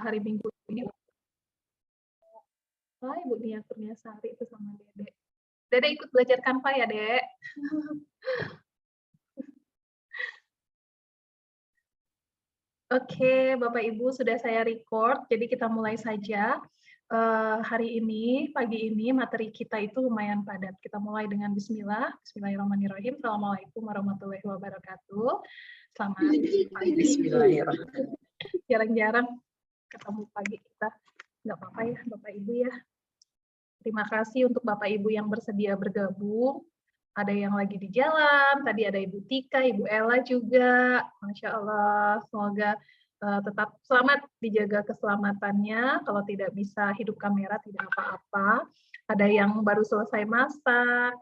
hari Minggu ini. Wah, Ibu Nia Kurniasari itu sama Dede. Dede ikut belajar Canva ya, Dek? Oke, Bapak Ibu sudah saya record, jadi kita mulai saja. Hari ini, pagi ini, materi kita itu lumayan padat. Kita mulai dengan Bismillah. Bismillahirrahmanirrahim. Assalamualaikum warahmatullahi wabarakatuh. Selamat pagi. Bismillahirrahmanirrahim. Jarang-jarang ketemu pagi kita. Nggak apa-apa ya, Bapak Ibu ya. Terima kasih untuk Bapak Ibu yang bersedia bergabung. Ada yang lagi di jalan, tadi ada Ibu Tika, Ibu Ella juga. Masya Allah, semoga tetap selamat, dijaga keselamatannya. Kalau tidak bisa hidup kamera, tidak apa-apa. Ada yang baru selesai masak.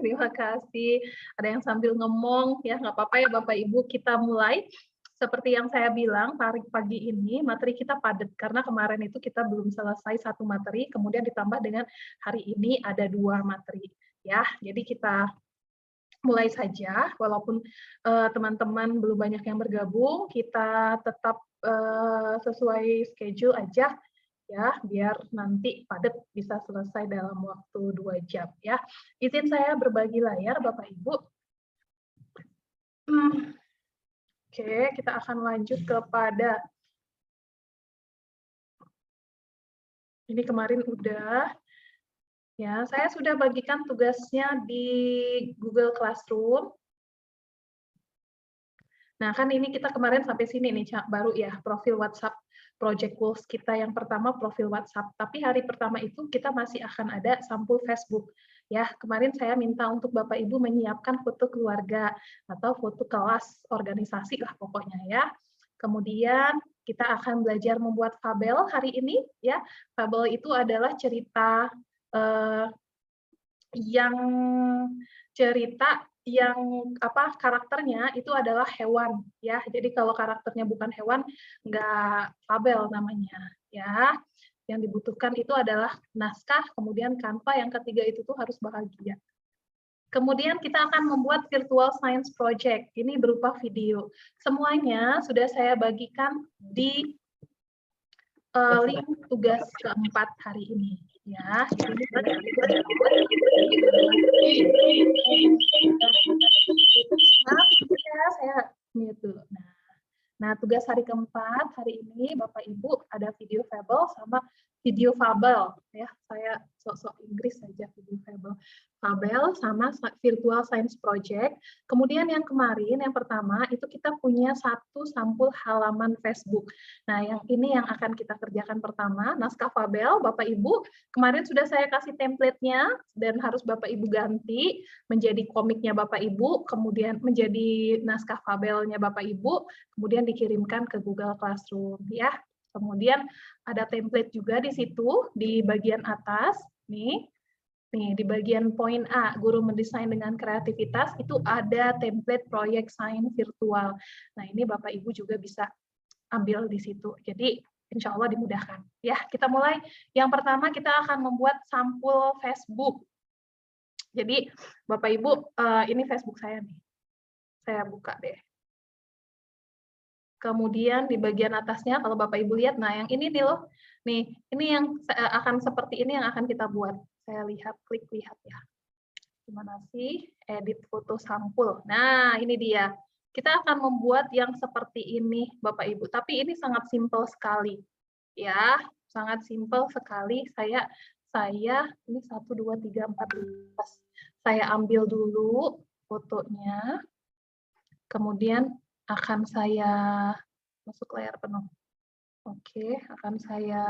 Terima kasih. Ada yang sambil ngomong, ya nggak apa-apa ya Bapak Ibu, kita mulai. Seperti yang saya bilang, pagi ini materi kita padat, karena kemarin itu kita belum selesai satu materi, kemudian ditambah dengan hari ini ada 2 materi. Ya, jadi kita mulai saja, walaupun teman-teman belum banyak yang bergabung, kita tetap sesuai schedule aja, ya, biar nanti padat bisa selesai dalam waktu 2 jam. Ya, izin saya berbagi layar, Bapak Ibu. Oke, kita akan lanjut kepada ini kemarin udah. Ya, saya sudah bagikan tugasnya di Google Classroom. Nah, kan ini kita kemarin sampai sini nih, baru ya, profil WhatsApp Project Goals kita yang pertama profil WhatsApp. Tapi hari pertama itu kita masih akan ada sampul Facebook. Ya, kemarin saya minta untuk Bapak Ibu menyiapkan foto keluarga atau foto kelas organisasi lah pokoknya ya. Kemudian kita akan belajar membuat fabel hari ini ya. Fabel itu adalah cerita yang karakternya itu adalah hewan ya. Jadi kalau karakternya bukan hewan nggak fabel namanya ya. Yang dibutuhkan itu adalah naskah, kemudian Canva, yang ketiga itu tuh harus bahagia. Kemudian kita akan membuat virtual science project. Ini berupa video. Semuanya sudah saya bagikan di link tugas keempat hari ini. Ya, saya mute dulu. Nah, tugas hari keempat hari ini Bapak Ibu ada video fabel sama video fabel ya. Saya sok-sok Inggris saja, video fabel sama virtual science project. Kemudian yang kemarin yang pertama itu kita punya satu sampul halaman Facebook. Nah, yang ini yang akan kita kerjakan pertama, naskah fabel. Bapak Ibu kemarin sudah saya kasih template-nya dan harus Bapak Ibu ganti menjadi komiknya Bapak Ibu, kemudian menjadi naskah fabelnya Bapak Ibu, kemudian dikirimkan ke Google Classroom ya. Kemudian ada template juga di situ di bagian atas nih. Nih di bagian poin A, guru mendesain dengan kreativitas, itu ada template proyek sains virtual. Nah, ini Bapak Ibu juga bisa ambil di situ. Jadi insya Allah dimudahkan. Ya, kita mulai. Yang pertama kita akan membuat sampul Facebook. Jadi Bapak Ibu, ini Facebook saya nih. Saya buka deh. Kemudian di bagian atasnya, kalau Bapak Ibu lihat, nah yang ini nih loh. Nih, ini yang akan seperti ini yang akan kita buat. Saya lihat, klik lihat ya. Gimana sih? Edit foto sampul. Nah, ini dia. Kita akan membuat yang seperti ini, Bapak Ibu. Tapi ini sangat simpel sekali. Ya, sangat simpel sekali. Saya ini 1, 2, 3, 4, 5. Saya ambil dulu fotonya. Kemudian akan saya masuk layar penuh. Oke, akan saya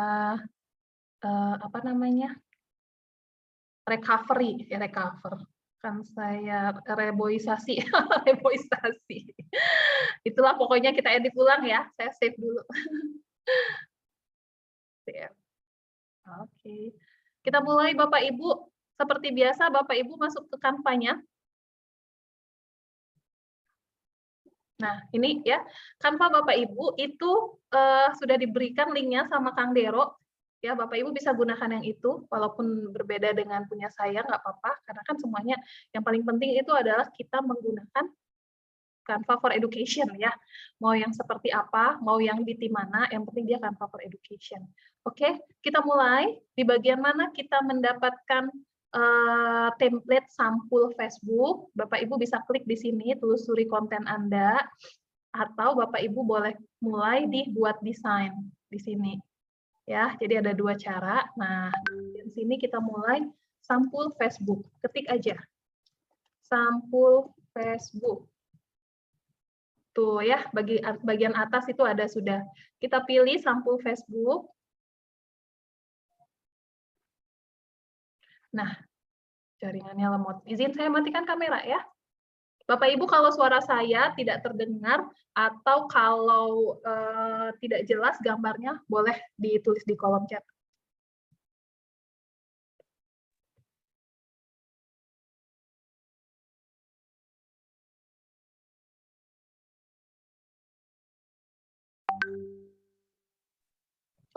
apa namanya? Recover. Akan saya reboisasi. Reboisasi. Itulah pokoknya kita edit ulang ya. Saya save dulu. Oke. Kita mulai Bapak Ibu. Seperti biasa Bapak Ibu masuk ke Canva-nya. Nah, ini ya, Canva Bapak Ibu itu sudah diberikan linknya sama Kang Dero. Ya, Bapak Ibu bisa gunakan yang itu, walaupun berbeda dengan punya saya, nggak apa-apa, karena kan semuanya yang paling penting itu adalah kita menggunakan Canva for Education ya. Mau yang seperti apa, mau yang di tim mana, yang penting dia Canva for Education. Oke, kita mulai. Di bagian mana kita mendapatkan template sampul Facebook, Bapak Ibu bisa klik di sini, telusuri konten Anda, atau Bapak Ibu boleh mulai di buat desain di sini. Ya, jadi ada dua cara. Nah, di sini kita mulai sampul Facebook. Ketik aja. Sampul Facebook. Tuh ya, bagian atas itu ada sudah. Kita pilih sampul Facebook. Nah, jaringannya lemot. Izin saya matikan kamera ya. Bapak Ibu kalau suara saya tidak terdengar atau kalau tidak jelas gambarnya boleh ditulis di kolom chat.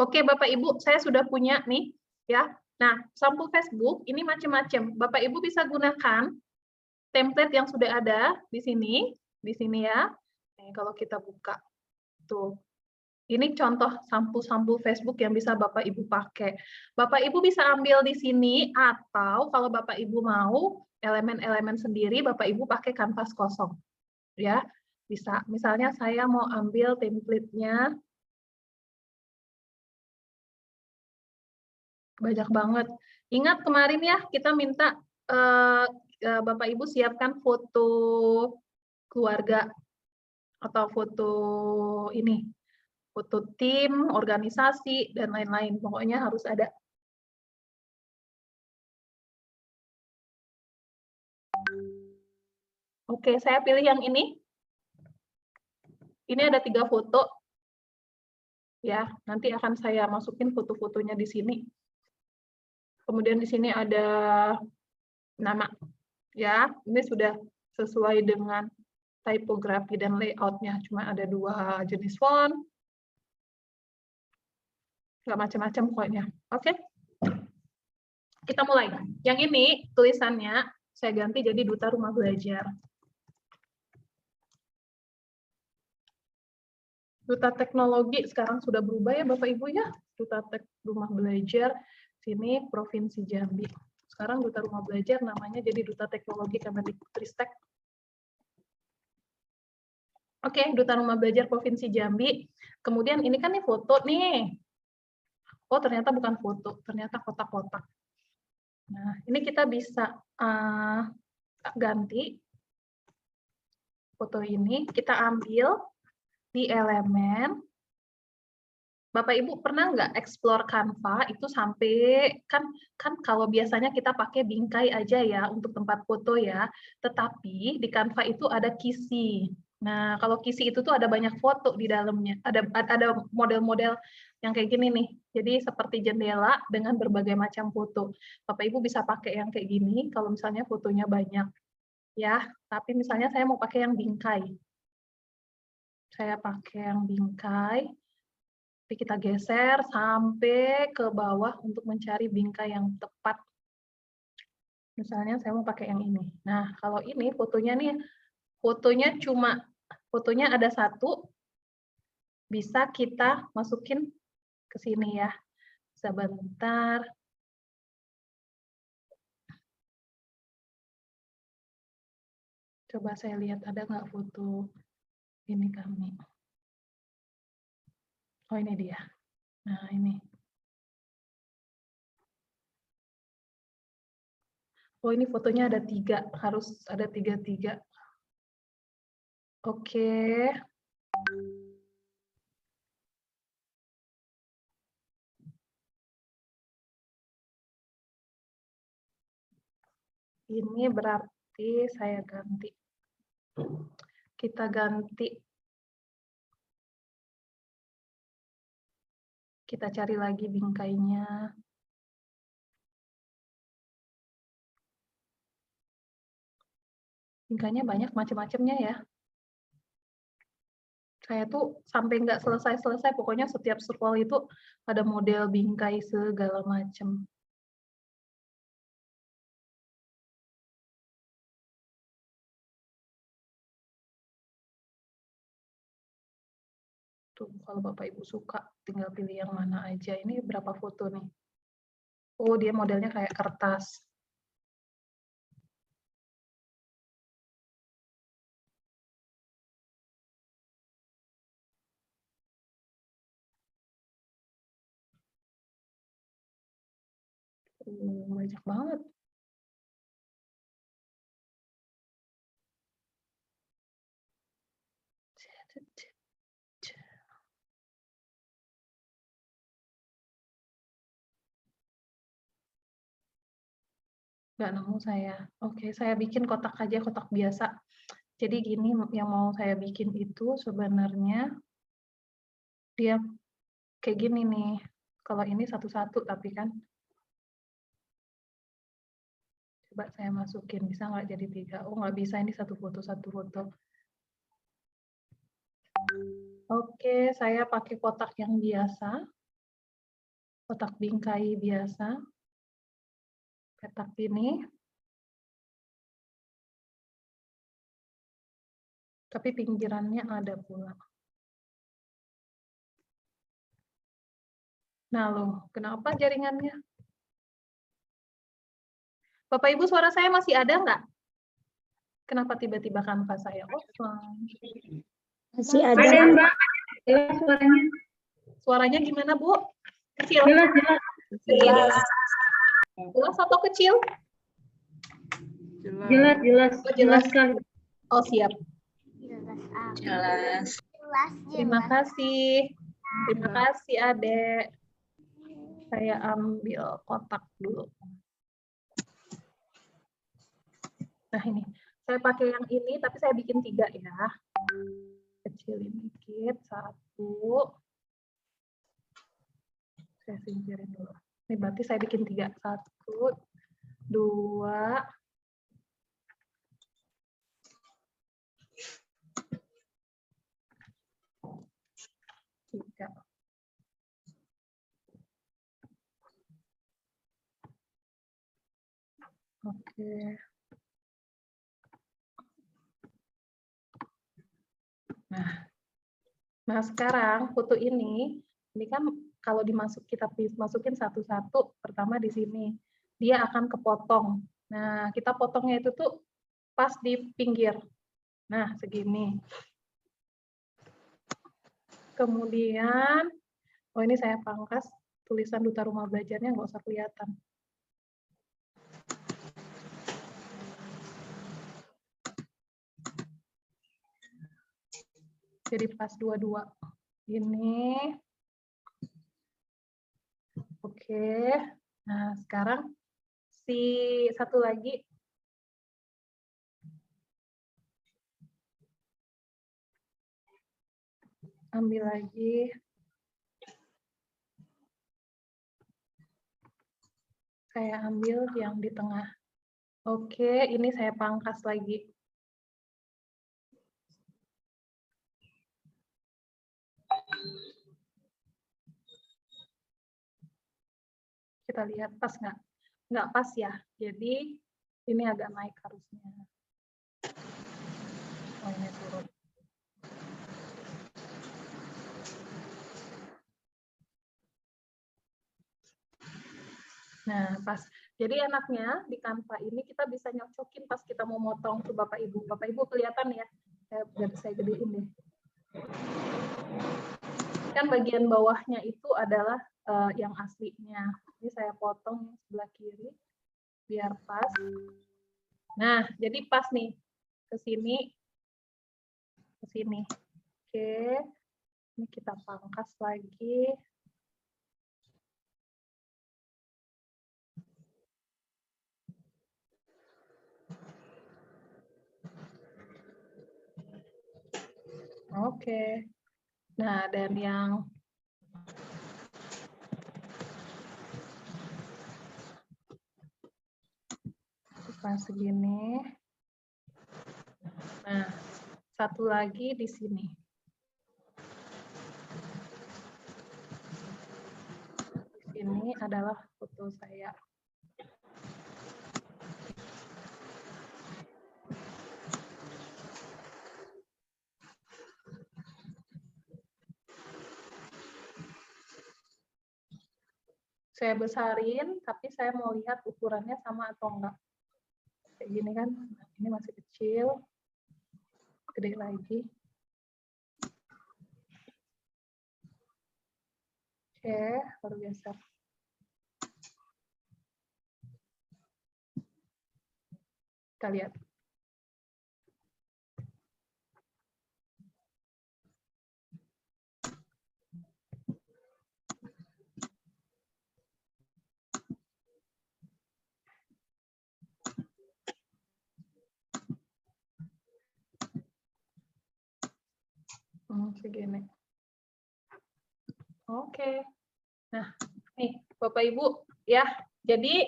Oke, Bapak Ibu, saya sudah punya nih, ya. Nah, sampul Facebook ini macam-macam. Bapak Ibu bisa gunakan template yang sudah ada di sini ya. Nih, kalau kita buka, tuh. Ini contoh sampul-sampul Facebook yang bisa Bapak Ibu pakai. Bapak Ibu bisa ambil di sini atau kalau Bapak Ibu mau elemen-elemen sendiri, Bapak Ibu pakai kanvas kosong, ya. Bisa. Misalnya saya mau ambil template-nya. Banyak banget. Ingat kemarin ya, kita minta Bapak Ibu siapkan foto keluarga atau foto ini, foto tim, organisasi, dan lain-lain. Pokoknya harus ada. Oke, saya pilih yang ini. Ini ada 3 foto. Ya, nanti akan saya masukin foto-fotonya di sini. Kemudian di sini ada nama. Ya, ini sudah sesuai dengan tipografi dan layout-nya. Cuma ada 2 jenis font. Nggak macam-macam pokoknya. Oke. Kita mulai. Yang ini tulisannya saya ganti jadi Duta Rumah Belajar. Duta Teknologi sekarang sudah berubah ya Bapak Ibu ya. Duta Rumah Belajar sini Provinsi Jambi. Sekarang Duta Rumah Belajar namanya jadi Duta Teknologi Kemendikbudristek. Oke, Duta Rumah Belajar Provinsi Jambi. Kemudian ini kan nih foto nih. Oh, ternyata bukan foto, ternyata kotak-kotak. Nah, ini kita bisa ganti foto ini, kita ambil di elemen. Bapak Ibu pernah nggak explore Canva itu sampai kan kalau biasanya kita pakai bingkai aja ya untuk tempat foto ya, tetapi di Canva itu ada kisi. Nah, kalau kisi itu tuh ada banyak foto di dalamnya. Ada model-model yang kayak gini nih. Jadi seperti jendela dengan berbagai macam foto. Bapak Ibu bisa pakai yang kayak gini kalau misalnya fotonya banyak. Ya, tapi misalnya saya mau pakai yang bingkai. Saya pakai yang bingkai. Tapi kita geser sampai ke bawah untuk mencari bingkai yang tepat. Misalnya saya mau pakai yang ini. Nah, kalau ini fotonya nih, fotonya ada 1, bisa kita masukin ke sini ya. Sebentar. Coba saya lihat ada nggak foto ini kami. Oh, ini dia. Nah, ini. Oh, ini fotonya ada 3, harus ada 3. Oke. Ini berarti saya ganti. Kita ganti. Kita cari lagi bingkainya. Bingkainya banyak macam-macamnya ya. Saya tuh sampai nggak selesai-selesai, pokoknya setiap scroll itu ada model bingkai segala macam. Tuh, kalau Bapak Ibu suka, tinggal pilih yang mana aja. Ini berapa foto nih? Oh, dia modelnya kayak kertas. Banyak banget. Nggak nemu saya. Oke, saya bikin kotak aja, kotak biasa. Jadi gini, yang mau saya bikin itu sebenarnya dia kayak gini nih. Kalau ini satu-satu, tapi kan coba saya masukin, bisa nggak jadi 3? Oh, nggak bisa, ini satu foto, satu foto. Oke, saya pakai kotak yang biasa. Kotak bingkai biasa. Kotak ini. Tapi pinggirannya ada pula. Nah loh, kenapa jaringannya? Bapak Ibu, suara saya masih ada nggak? Kenapa tiba-tiba kanvas saya offline? Masih ada. Ada Mbak. Jelas suaranya. Suaranya gimana Bu? Kecil? Jelas, jelas. Jelas. Jelas atau kecil? Jelas, jelas. Oh, jelas. Jelas sekali. Oh siap. Jelas. Terima kasih. Terima kasih Adek. Saya ambil kotak dulu. Nah ini, saya pakai yang ini, tapi saya bikin 3 ya. Kecilin dikit, 1. Saya singkirin dulu. Ini berarti saya bikin 3. 1, 2, 3. Oke. Nah sekarang foto ini kan kalau kita masukin satu-satu, pertama di sini, dia akan kepotong. Nah, kita potongnya itu tuh pas di pinggir. Nah, segini. Kemudian, oh ini saya pangkas tulisan Duta Rumah Belajarnya nggak usah kelihatan. Jadi pas dua-dua. Ini. Oke. Nah, sekarang si satu lagi. Ambil lagi. Saya ambil yang di tengah. Oke, ini saya pangkas lagi. Kita lihat pas nggak? Nggak pas ya. Jadi ini agak naik harusnya. Oh ini turun. Nah pas. Jadi enaknya di Canva ini kita bisa nyocokin pas kita mau motong ke Bapak Ibu. Bapak Ibu kelihatan ya? Saya gedein deh. Kan bagian bawahnya itu adalah yang aslinya. Ini saya potong yang sebelah kiri biar pas. Nah, jadi pas nih ke sini, ke sini. Oke, ini kita pangkas lagi. Oke. Nah, dan yang pas segini. Nah, satu lagi di sini. Ini adalah foto saya. Saya besarin, tapi saya mau lihat ukurannya sama atau enggak. Kayak gini kan, ini masih kecil, gede lagi. Oke, baru geser. Kita lihat. Segini. Oke. Nah, nih Bapak Ibu ya. Jadi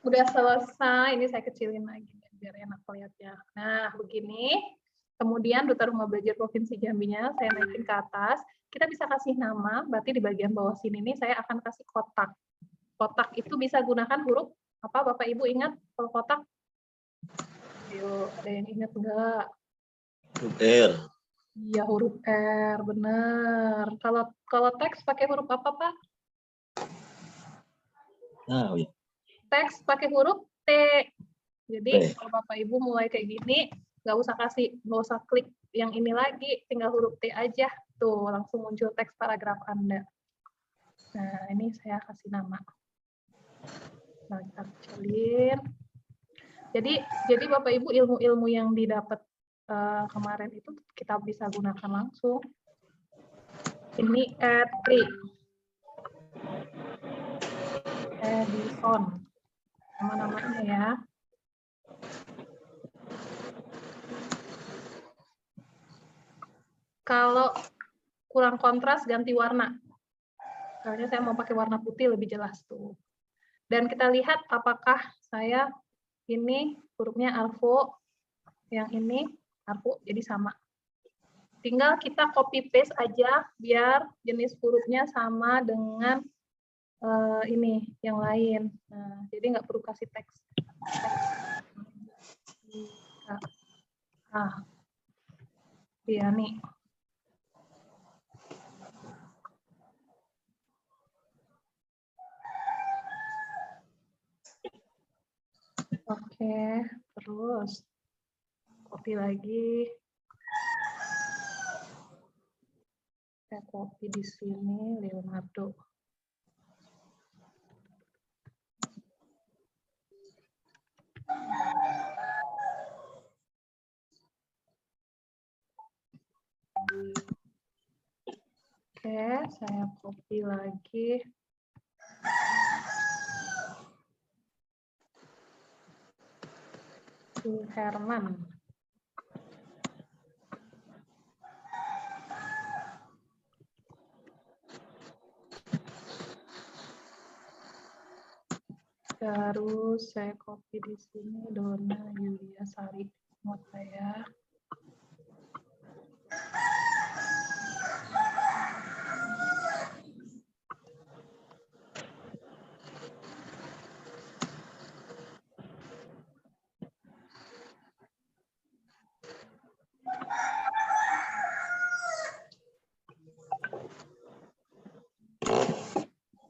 udah selesai. Ini saya kecilin lagi biar enak lihatnya. Nah, begini. Kemudian Duta Rumah Belajar Provinsi Jambinya saya naikin ke atas. Kita bisa kasih nama, berarti di bagian bawah sini nih saya akan kasih kotak. Kotak itu bisa gunakan huruf apa Bapak Ibu ingat kalau kotak? Yuk, ada yang ingat enggak? Huruf R. Iya, huruf R, benar. Kalau teks pakai huruf apa, Pak? Nah, ya. Teks pakai huruf T. Jadi kalau Bapak Ibu mulai kayak gini, nggak usah klik yang ini lagi, tinggal huruf T aja. Tuh, langsung muncul teks paragraf Anda. Nah, ini saya kasih nama. Nah, kita kecilin. Jadi Bapak Ibu ilmu-ilmu yang didapat kemarin itu kita bisa gunakan langsung. Ini Edison, nama-namanya ya. Kalau kurang kontras ganti warna. Soalnya saya mau pakai warna putih lebih jelas tuh. Dan kita lihat apakah saya ini hurufnya alfo, yang ini alfo jadi sama. Tinggal kita copy paste aja biar jenis hurufnya sama dengan ini yang lain. Nah, jadi nggak perlu kasih teks. Iya nih. Oke, terus copy lagi. Saya copy di sini Leonardo. Oke, saya copy lagi. Herman. Terus saya copy di sini Dona Yulia Sari Mota ya.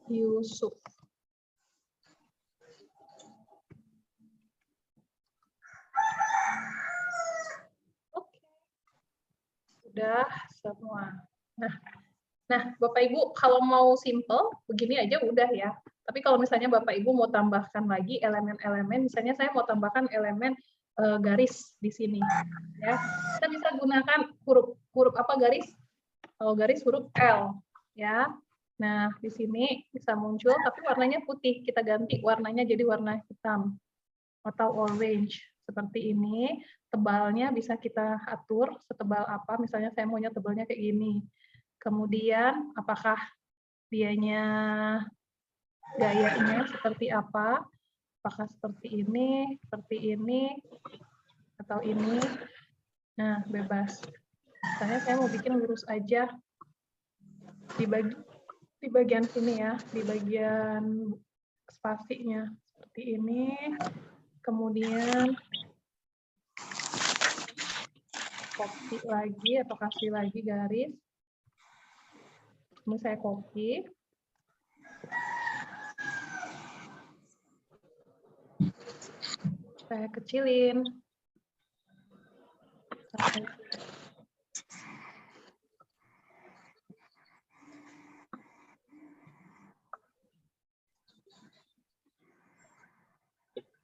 Yusuf. Oke. Udah semua. Nah, Bapak Ibu kalau mau simple begini aja udah ya. Tapi kalau misalnya Bapak Ibu mau tambahkan lagi elemen-elemen, misalnya saya mau tambahkan elemen garis di sini ya. Kita bisa gunakan huruf apa garis? Kalau garis huruf L ya. Nah, di sini bisa muncul, tapi warnanya putih. Kita ganti warnanya jadi warna hitam atau orange. Seperti ini. Tebalnya bisa kita atur setebal apa. Misalnya saya maunya tebalnya kayak gini. Kemudian, apakah dianya gayanya seperti apa? Apakah seperti ini, atau ini? Nah, bebas. Misalnya saya mau bikin lurus aja. Di bagian sini ya, di bagian spasinya seperti ini. Kemudian copy lagi atau kasih lagi garis. Ini saya copy. Saya kecilin.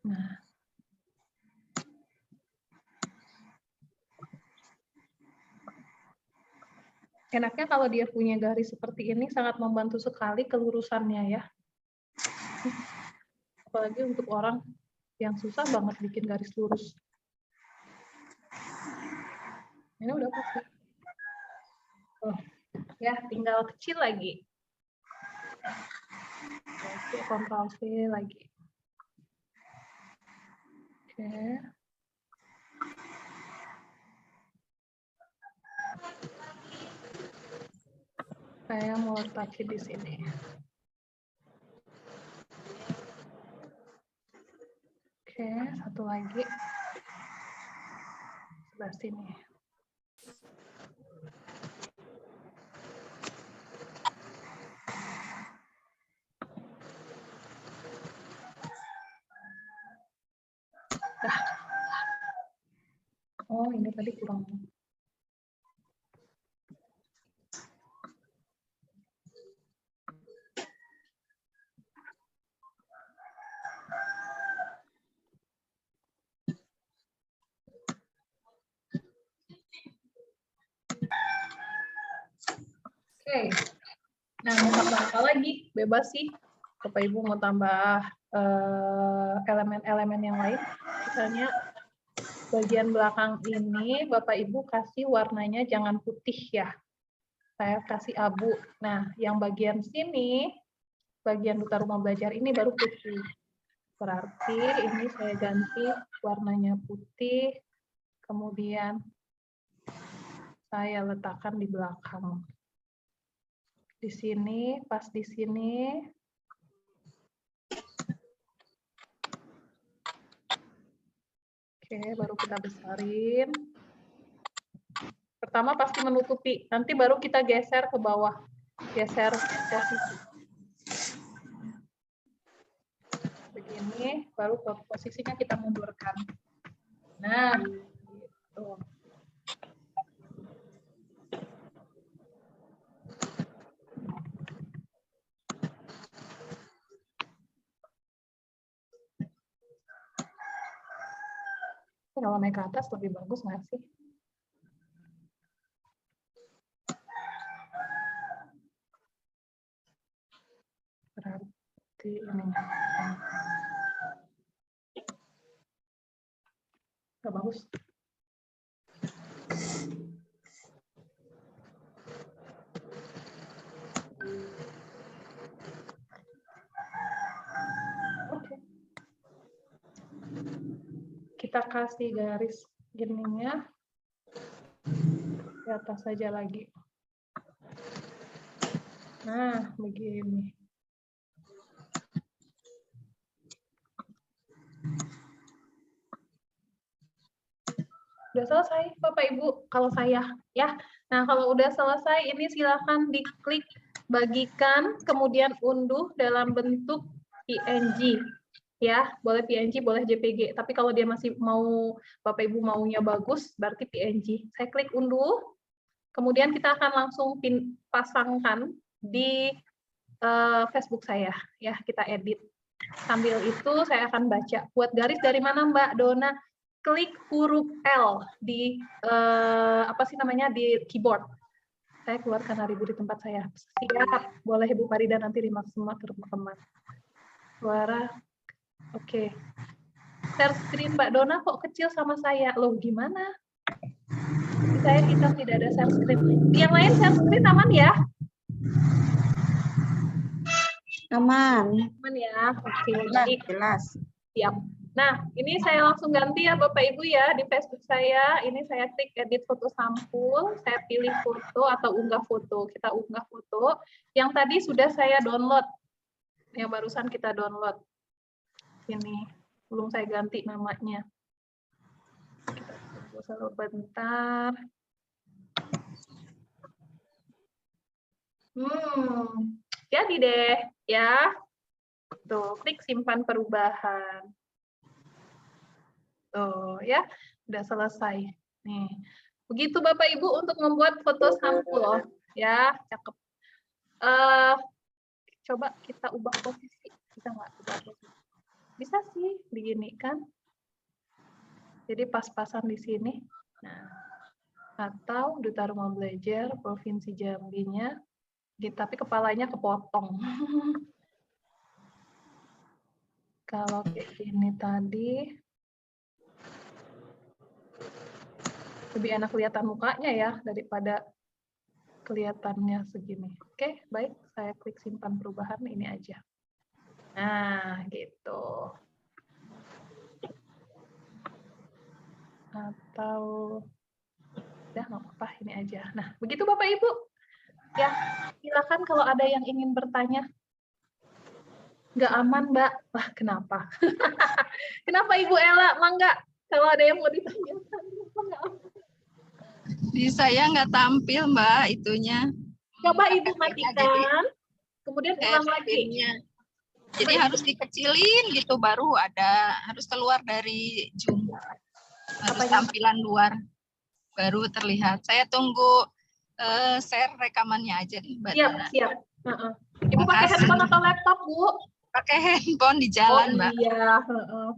Nah. Enaknya kalau dia punya garis seperti ini sangat membantu sekali kelurusannya ya. Apalagi untuk orang yang susah banget bikin garis lurus. Ini udah pasti. Oh, ya tinggal kecil lagi. Oke, Ctrl C lagi. Oke. Saya mau letakin di sini. Oke, satu lagi. Sebelah sini. Nah. Oh, ini tadi kurang. Oke, nah mau tambah apa lagi? Bebas sih. Bapak Ibu mau tambah elemen-elemen yang lain. Misalnya bagian belakang ini Bapak Ibu kasih warnanya jangan putih ya. Saya kasih abu. Nah, yang bagian sini, bagian duta rumah belajar ini baru putih. Berarti ini saya ganti warnanya putih. Kemudian saya letakkan di belakang. Di sini, pas di sini. Oke, baru kita besarin. Pertama pasti menutupi, nanti baru kita geser ke bawah. Geser posisi. Begini, baru posisinya kita mundurkan. Nah, gitu. Kalau naik ke atas lebih bagus nggak sih? Berarti ini nggak bagus. Oke. Kita kasih garis gininya di atas saja lagi. Nah, begini. Udah selesai, Bapak Ibu, kalau saya ya. Nah, kalau udah selesai, ini silakan diklik bagikan, kemudian unduh dalam bentuk PNG. Ya, boleh PNG, boleh JPG. Tapi kalau dia masih mau, Bapak Ibu maunya bagus, berarti PNG. Saya klik unduh, kemudian kita akan langsung pasangkan di Facebook saya. Ya, kita edit. Sambil itu saya akan baca. Buat garis dari mana Mbak Dona? Klik huruf L di apa sih namanya di keyboard. Saya keluarkan hari ibu di tempat saya. Siap, boleh Ibu Farida nanti remark semua ke teman-teman. Suara, oke. Share screen Mbak Dona kok kecil sama saya. Loh gimana? Di saya kita tidak ada share screen. Yang lain share screen aman ya? Aman. Aman ya. Oke, baik. Jelas. Siap. Nah, ini saya langsung ganti ya Bapak Ibu ya di Facebook saya. Ini saya klik edit foto sampul, saya pilih foto atau unggah foto. Kita unggah foto. Yang tadi sudah saya download. Yang barusan kita download. Ini belum saya ganti namanya. Kita tunggu sebentar. Jadi deh ya. Tuh, klik simpan perubahan. Tuh ya, udah selesai. Nih, begitu Bapak Ibu untuk membuat foto sampul ya, cakep. Coba kita ubah posisi, bisa nggak ubah posisi? Bisa sih, begini kan? Jadi pas-pasan di sini. Nah, atau Duta Rumah Belajar Provinsi Jambi-nya, tapi kepalanya kepotong. Kalau kayak gini tadi, lebih enak kelihatan mukanya ya, daripada kelihatannya segini. Oke, baik. Saya klik simpan perubahan, ini aja. Nah, gitu. Atau, udah nggak apa-apa, ini aja. Nah, begitu Bapak Ibu. Ya, silakan kalau ada yang ingin bertanya. Nggak aman, Mbak. Wah, kenapa? Kenapa Ibu Ella? Mangga, kalau ada yang mau ditanyakan. Kenapa nggak aman? Di saya nggak tampil, Mbak, itunya. Coba Ibu matikan, kemudian ulang lagi. Jadi harus dikecilin gitu, baru ada, harus keluar dari Zoom. Harus tampilan luar, baru terlihat. Saya tunggu share rekamannya aja nih, Mbak. Siap, siap. Ibu pakai handphone atau laptop, Bu? Pakai handphone di jalan, Mbak. Iya,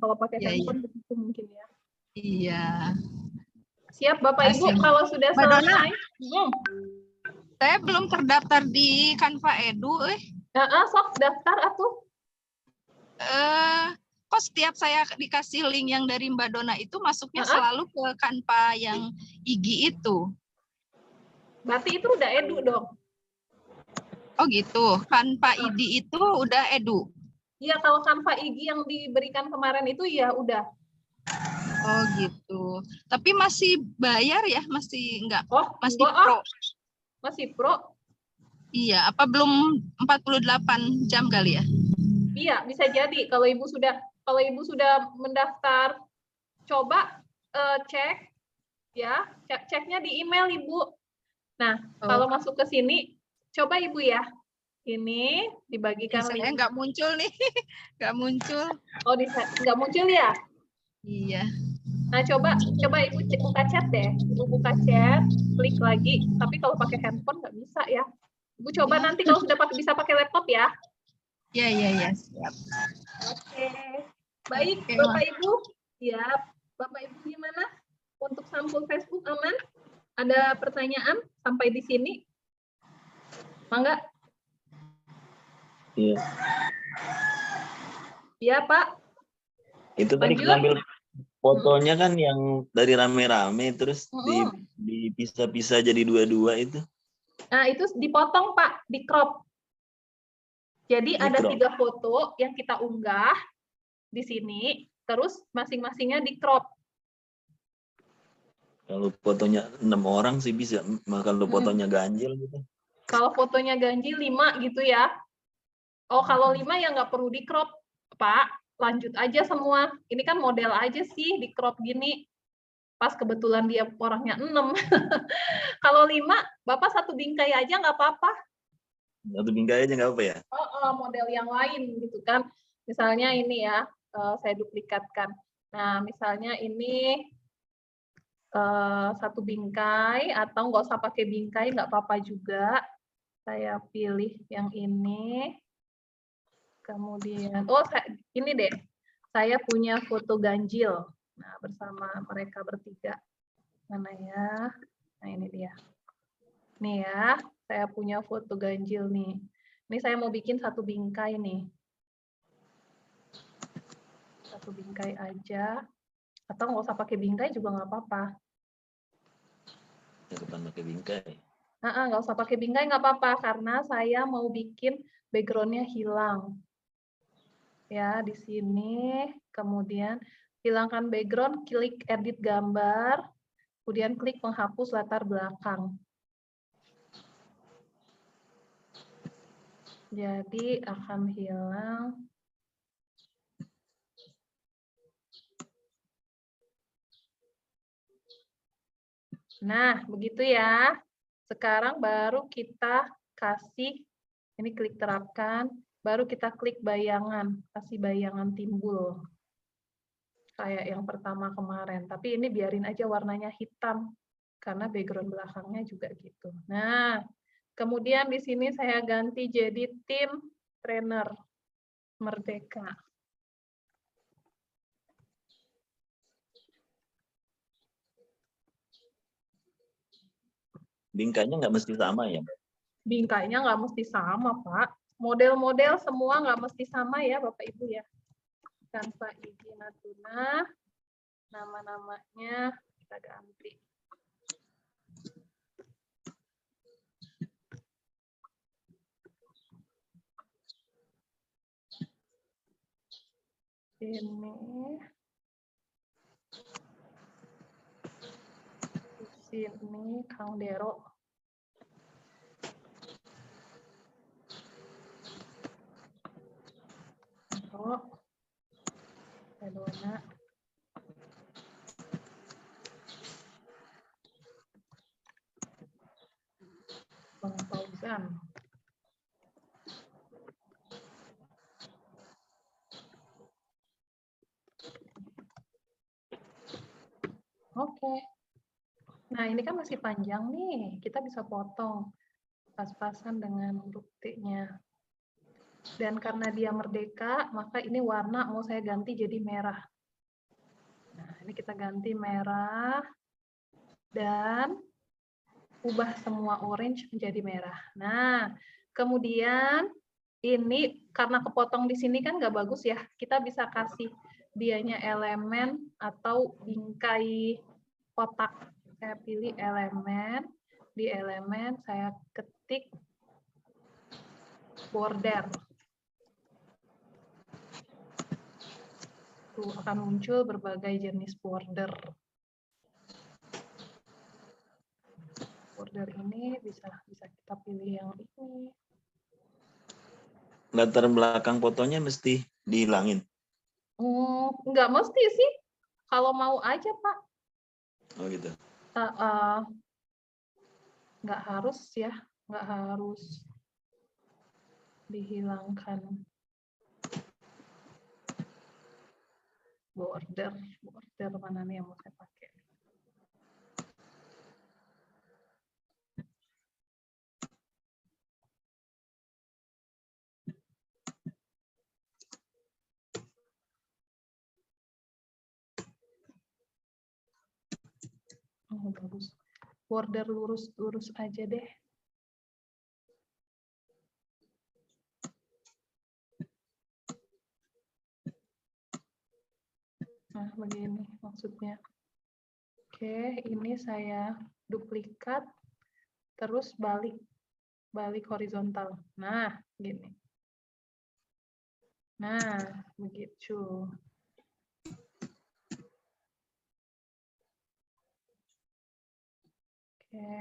kalau pakai handphone begitu mungkin ya. Iya. Siap, Bapak Ibu, kalau sudah Mbak selesai. Saya belum terdaftar di Canva Edu. Sok daftar atuh. Kok setiap saya dikasih link yang dari Mbak Dona itu masuknya selalu ke Canva yang IG itu. Berarti itu udah Edu dong. Oh gitu, Canva ID itu udah Edu. Iya, kalau Canva IG yang diberikan kemarin itu ya udah. Oh gitu. Tapi masih bayar ya? Masih enggak? Oh, masih enggak, pro. Masih pro. Iya, apa belum 48 jam kali ya? Iya, bisa jadi kalau Ibu sudah mendaftar, coba cek ya, ceknya di email Ibu. Nah, kalau masuk ke sini, coba Ibu ya. Ini dibagikan saya nggak muncul nih, nggak muncul. Oh, nggak muncul ya? Iya. Nah, coba Ibu buka chat deh. Ibu buka chat, klik lagi. Tapi kalau pakai handphone nggak bisa ya. Ibu coba nanti kalau sudah bisa pakai laptop ya. Iya, siap. Oke. Baik, Bapak Ibu. Siap. Bapak Ibu gimana? Untuk sampul Facebook aman? Ada pertanyaan sampai di sini? Mangga? Iya. Iya, Pak. Itu tadi ngambil fotonya kan yang dari rame-rame terus dipisah-pisah jadi dua-dua itu. Nah, itu dipotong, Pak, di crop. Jadi ada 3 foto yang kita unggah di sini, terus masing-masingnya di crop. Kalau fotonya 6 orang sih bisa, kalau fotonya ganjil gitu. Kalau fotonya ganjil 5 gitu ya. Oh, kalau 5 ya nggak perlu di crop, Pak. Lanjut aja semua. Ini kan model aja sih di crop gini. Pas kebetulan dia orangnya 6. Kalau 5, Bapak 1 bingkai aja nggak apa-apa. 1 bingkai aja nggak apa ya? Model yang lain gitu kan. Misalnya ini ya, saya duplikatkan. Nah, misalnya ini 1 bingkai, atau nggak usah pakai bingkai, nggak apa-apa juga. Saya pilih yang ini. Kemudian, ini deh, saya punya foto ganjil. Nah, bersama mereka bertiga. Mana ya? Nah, ini dia. Nih ya, saya punya foto ganjil nih. Ini saya mau bikin 1 bingkai nih. 1 bingkai aja. Atau nggak usah pakai bingkai juga nggak apa-apa. Ya, bukan pakai bingkai. Nggak usah pakai bingkai nggak apa-apa, karena saya mau bikin background-nya hilang. Ya, di sini, kemudian hilangkan background, klik edit gambar, kemudian klik penghapus latar belakang. Jadi akan hilang. Nah, begitu ya. Sekarang baru kita kasih, ini klik terapkan, baru kita klik bayangan, kasih bayangan timbul. kayak yang pertama kemarin. Tapi ini biarin aja warnanya hitam, karena background belakangnya juga gitu. Nah, kemudian di sini saya ganti jadi tim trainer Merdeka. Bingkainya nggak mesti sama ya? Bingkainya nggak mesti sama, Pak. Model-model semua nggak mesti sama ya, Bapak Ibu ya. Tanpa izin Natuna, nama-namanya kita ganti. Ini di sini Kang Dero. Edona. Bang Fauzan. Oke. Nah, ini kan masih panjang nih. Kita bisa potong pas-pasan dengan huruf T-nya. Dan karena dia merdeka, maka ini warna mau saya ganti jadi merah. Nah, ini kita ganti merah. Dan ubah semua orange menjadi merah. Nah, kemudian ini karena kepotong di sini kan nggak bagus ya. Kita bisa kasih dianya elemen atau bingkai kotak. Saya pilih elemen. Di elemen saya ketik border. Tuh akan muncul berbagai jenis border. Border ini bisa kita pilih yang ini. Latar belakang fotonya mesti dihilangin. Nggak mesti sih. Kalau mau aja, Pak. Oh gitu. Nggak harus ya, nggak harus dihilangkan. Border mana nih yang mau saya pakai? Oh, bagus. Border lurus-lurus aja deh. Nah, begini maksudnya. Oke, ini saya duplikat, terus balik horizontal. Nah, gini. Nah, begitu. Oke.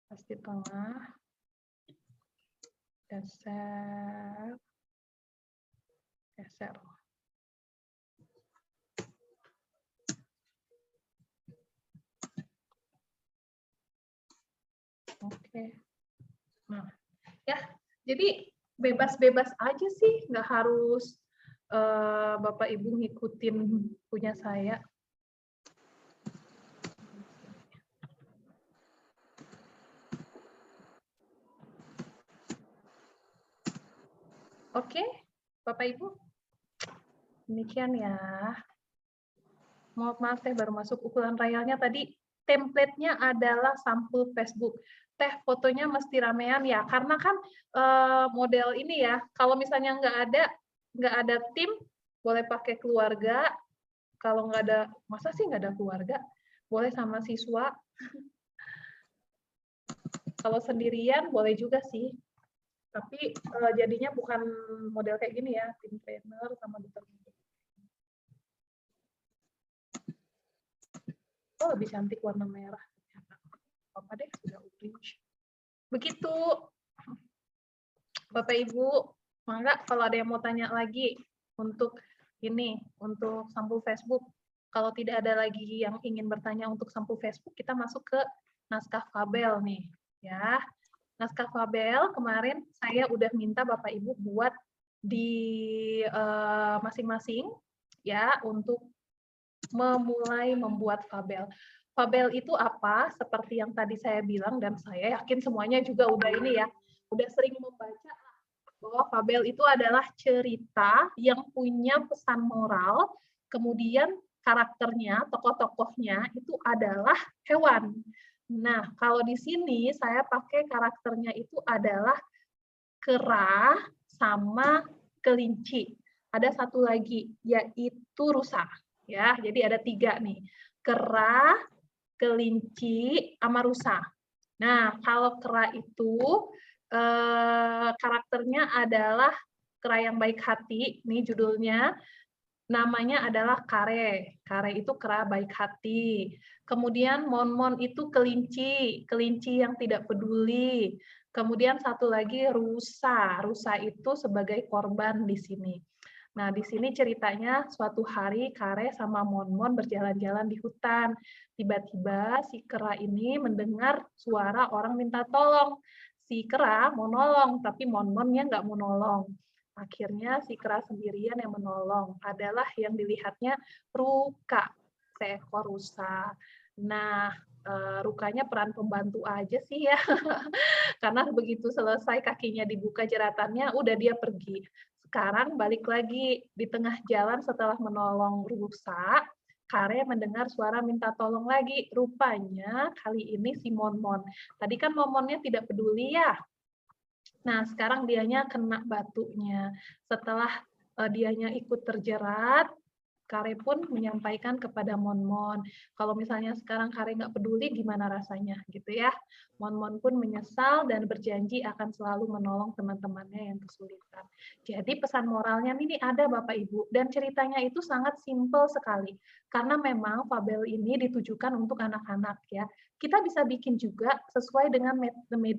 Pas di tengah. Geser. Geser. Oke. Nah, ya, jadi bebas-bebas aja sih, nggak harus Bapak Ibu ngikutin punya saya. Oke, Bapak Ibu, demikian ya. Maaf teh baru masuk ukuran realnya tadi. Template-nya adalah sampul Facebook. Teh fotonya mesti ramean ya, karena kan model ini ya. Kalau misalnya nggak ada tim, boleh pakai keluarga. Kalau nggak ada, masa sih nggak ada keluarga? Boleh sama siswa. Kalau sendirian boleh juga sih. Tapi jadinya bukan model kayak gini ya, tim trainer sama determinan. Oh, lebih cantik warna merah. Apa deh, sudah orange. Begitu. Bapak Ibu, mangga kalau ada yang mau tanya lagi untuk ini, untuk sampul Facebook. Kalau tidak ada lagi yang ingin bertanya untuk sampul Facebook, kita masuk ke naskah fabel nih, ya. Naskah fabel kemarin saya udah minta Bapak Ibu buat di masing-masing ya untuk memulai membuat fabel. Fabel itu apa? Seperti yang tadi saya bilang dan saya yakin semuanya juga udah ini ya, udah sering membaca bahwa fabel itu adalah cerita yang punya pesan moral, kemudian karakternya, tokoh-tokohnya itu adalah hewan. Nah, kalau di sini saya pakai karakternya itu adalah kera sama kelinci. Ada satu lagi, yaitu rusa. Ya, jadi ada 3 nih. Kera, kelinci, sama rusa. Nah, kalau kera itu karakternya adalah kera yang baik hati. Ini judulnya. Namanya adalah Kare. Kare itu kera baik hati. Kemudian Monmon itu kelinci. Kelinci yang tidak peduli. Kemudian satu lagi rusa. Rusa itu sebagai korban di sini. Nah, di sini ceritanya suatu hari Kare sama Monmon berjalan-jalan di hutan. Tiba-tiba si kera ini mendengar suara orang minta tolong. Si kera mau nolong, tapi Monmonnya nggak mau nolong. Akhirnya si kera sendirian yang menolong. Adalah yang dilihatnya Ruka, seekor rusa. Nah, Rukanya peran pembantu aja sih ya. Karena begitu selesai kakinya dibuka jeratannya, udah dia pergi. Sekarang balik lagi di tengah jalan setelah menolong rusa, Kare mendengar suara minta tolong lagi. Rupanya kali ini si Monmon. Tadi kan Monmonnya tidak peduli ya. Nah, sekarang dianya kena batunya. Setelah dianya ikut terjerat, Kare pun menyampaikan kepada Monmon, kalau misalnya sekarang Kare nggak peduli, gimana rasanya, gitu ya. Monmon pun menyesal dan berjanji akan selalu menolong teman-temannya yang kesulitan. Jadi pesan moralnya ini ada Bapak Ibu, dan ceritanya itu sangat simpel sekali, karena memang fabel ini ditujukan untuk anak-anak ya. Kita bisa bikin juga sesuai dengan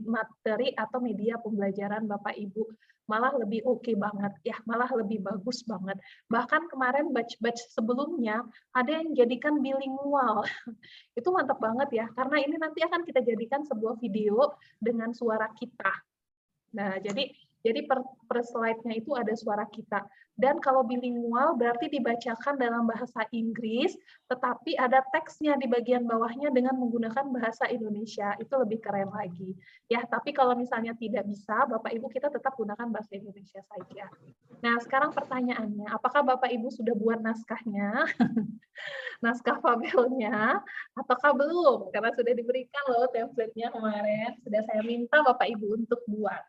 materi atau media pembelajaran Bapak Ibu. Malah lebih oke banget ya, malah lebih bagus banget. Bahkan kemarin batch sebelumnya ada yang jadikan bilingual. Itu mantap banget ya, karena ini nanti akan kita jadikan sebuah video dengan suara kita. Nah, jadi per slide-nya itu ada suara kita. Dan kalau bilingual berarti dibacakan dalam bahasa Inggris, tetapi ada teksnya di bagian bawahnya dengan menggunakan bahasa Indonesia. Itu lebih keren lagi. Ya, tapi kalau misalnya tidak bisa, Bapak Ibu kita tetap gunakan bahasa Indonesia saja. Nah, sekarang pertanyaannya, apakah Bapak Ibu sudah buat naskahnya? Naskah fabelnya, ataukah belum? Karena sudah diberikan loh template-nya kemarin. Sudah saya minta Bapak Ibu untuk buat.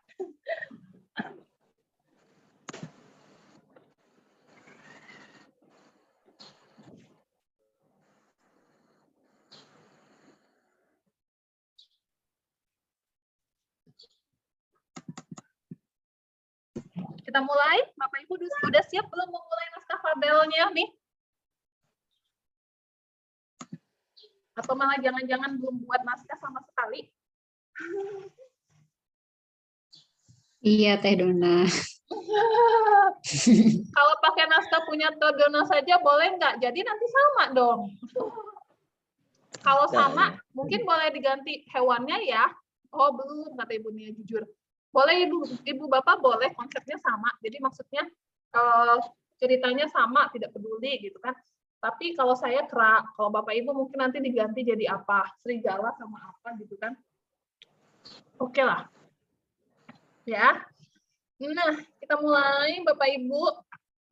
Kita mulai, Bapak Ibu sudah siap belum memulai naskah fabelnya nih? Atau malah jangan-jangan belum buat naskah sama sekali? Iya, Teh Dona. Kalau pakai naskah punya Teh Dona saja boleh nggak? Jadi nanti sama dong. Kalau sama, mungkin boleh diganti hewannya ya. Oh, belum, kata Ibunya jujur. Boleh Ibu Bapak boleh konsepnya sama. Jadi maksudnya ceritanya sama, tidak peduli gitu kan. Tapi kalau saya kera, kalau Bapak Ibu mungkin nanti diganti jadi apa? Serigala sama apa gitu kan. Oke lah. Ya. Nah, kita mulai Bapak Ibu.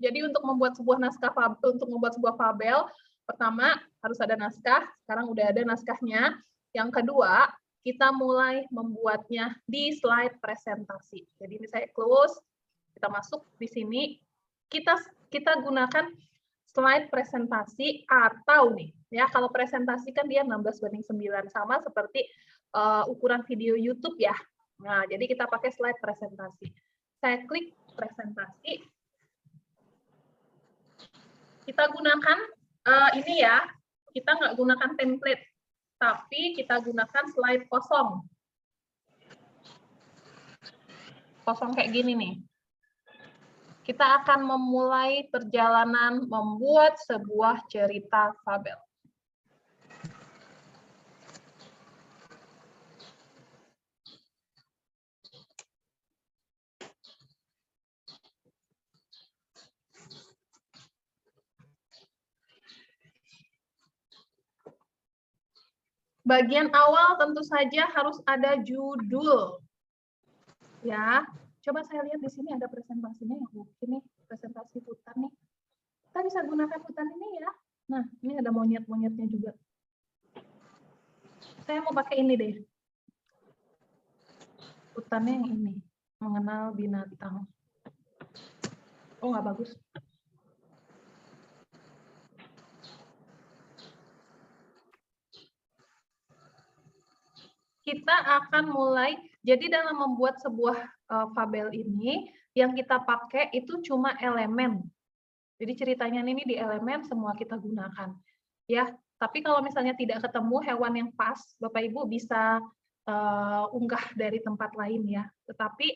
Jadi untuk membuat sebuah naskah untuk membuat sebuah fabel, pertama harus ada naskah. Sekarang udah ada naskahnya. Yang kedua, kita mulai membuatnya di slide presentasi. Jadi ini saya close, kita masuk di sini. Kita gunakan slide presentasi atau nih, ya kalau presentasi kan dia 16:9 sama seperti ukuran video YouTube ya. Nah, jadi kita pakai slide presentasi. Saya klik presentasi. Kita gunakan ini ya, kita nggak gunakan template, tapi kita gunakan slide kosong. Kosong kayak gini nih. Kita akan memulai perjalanan membuat sebuah cerita fabel. Bagian awal tentu saja harus ada judul. Ya, coba saya lihat di sini ada presentasinya yang oke nih, presentasi hutan nih. Kita bisa gunakan hutan ini ya. Nah, ini ada monyet-monyetnya juga. Saya mau pakai ini deh. Hutannya yang ini, mengenal binatang. Oh, nggak bagus. Kita akan mulai, jadi dalam membuat sebuah fabel ini, yang kita pakai itu cuma elemen. Jadi ceritanya ini di elemen semua kita gunakan. Ya, tapi kalau misalnya tidak ketemu hewan yang pas, Bapak Ibu bisa unggah dari tempat lain ya. Tetapi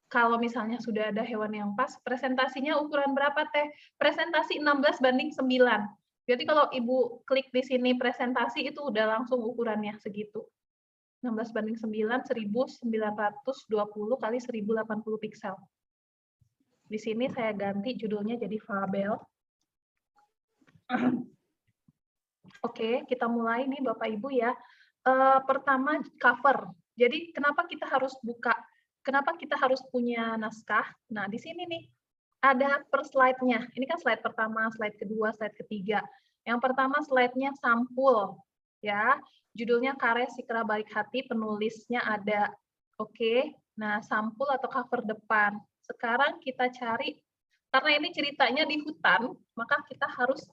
kalau misalnya sudah ada hewan yang pas, presentasinya ukuran berapa Teh? Presentasi 16:9. Jadi kalau Ibu klik di sini presentasi itu udah langsung ukurannya segitu. 16:9, 1920 kali 1080 piksel. Di sini saya ganti judulnya jadi fabel. Oke, kita mulai nih Bapak Ibu ya. Pertama cover. Jadi kenapa kita harus buka? Kenapa kita harus punya naskah? Nah, di sini nih ada per slide-nya. Ini kan slide pertama, slide kedua, slide ketiga. Yang pertama slide-nya sampul. Ya, judulnya Karya Si Kera Baik Hati, penulisnya ada. Oke. Nah, sampul atau cover depan. Sekarang kita cari, karena ini ceritanya di hutan, maka kita harus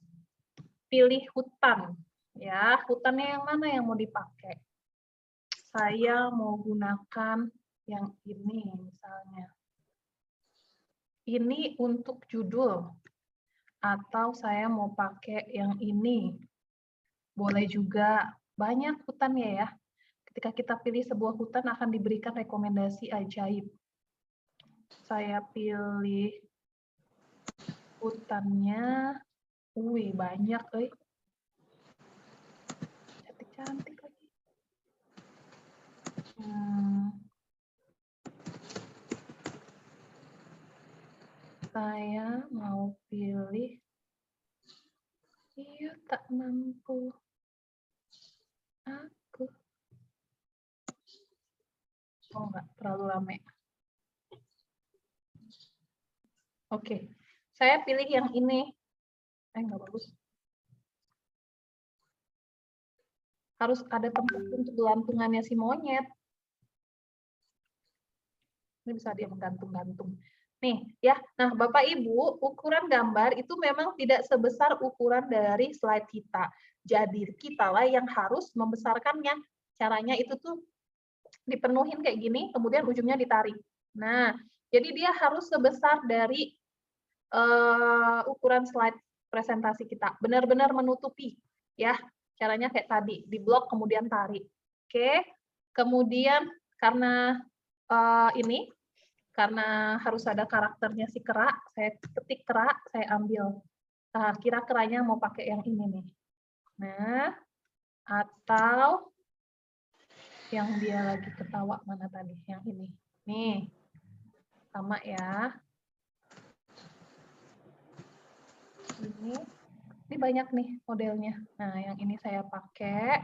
pilih hutan. Ya, hutannya yang mana yang mau dipakai? Saya mau gunakan yang ini misalnya. Ini untuk judul. Atau saya mau pakai yang ini. Boleh juga, banyak hutannya ya. Ketika kita pilih sebuah hutan akan diberikan rekomendasi ajaib. Saya pilih hutannya. Wih, banyak, cantik-cantik lagi. Saya mau pilih. Iya, tak mampu. Aku. Oh, enggak, terlalu rame. Oke, saya pilih yang ini. Enggak bagus. Harus ada tempat untuk gelantungannya si monyet. Ini bisa dia menggantung-gantung. Nih, ya. Nah, Bapak Ibu, ukuran gambar itu memang tidak sebesar ukuran dari slide kita. Jadi, kitalah yang harus membesarkannya. Caranya itu tuh dipenuhin kayak gini, kemudian ujungnya ditarik. Nah, jadi dia harus sebesar dari ukuran slide presentasi kita. Benar-benar menutupi, ya. Caranya kayak tadi, di blok kemudian tarik. Oke. Kemudian karena ini, karena harus ada karakternya si kera, saya ketik kera, saya ambil. Nah, kira keranya mau pakai yang ini nih. Nah, atau yang dia lagi ketawa mana tadi? Yang ini. Nih, sama ya. Ini banyak nih modelnya. Nah, yang ini saya pakai.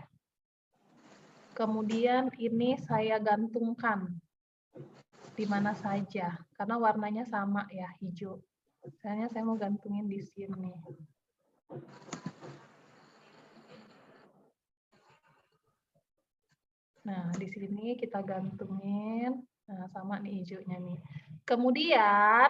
Kemudian ini saya gantungkan di mana saja, karena warnanya sama ya, hijau. Misalnya saya mau gantungin di sini. Nah, di sini kita gantungin. Nah, sama nih hijaunya nih. Kemudian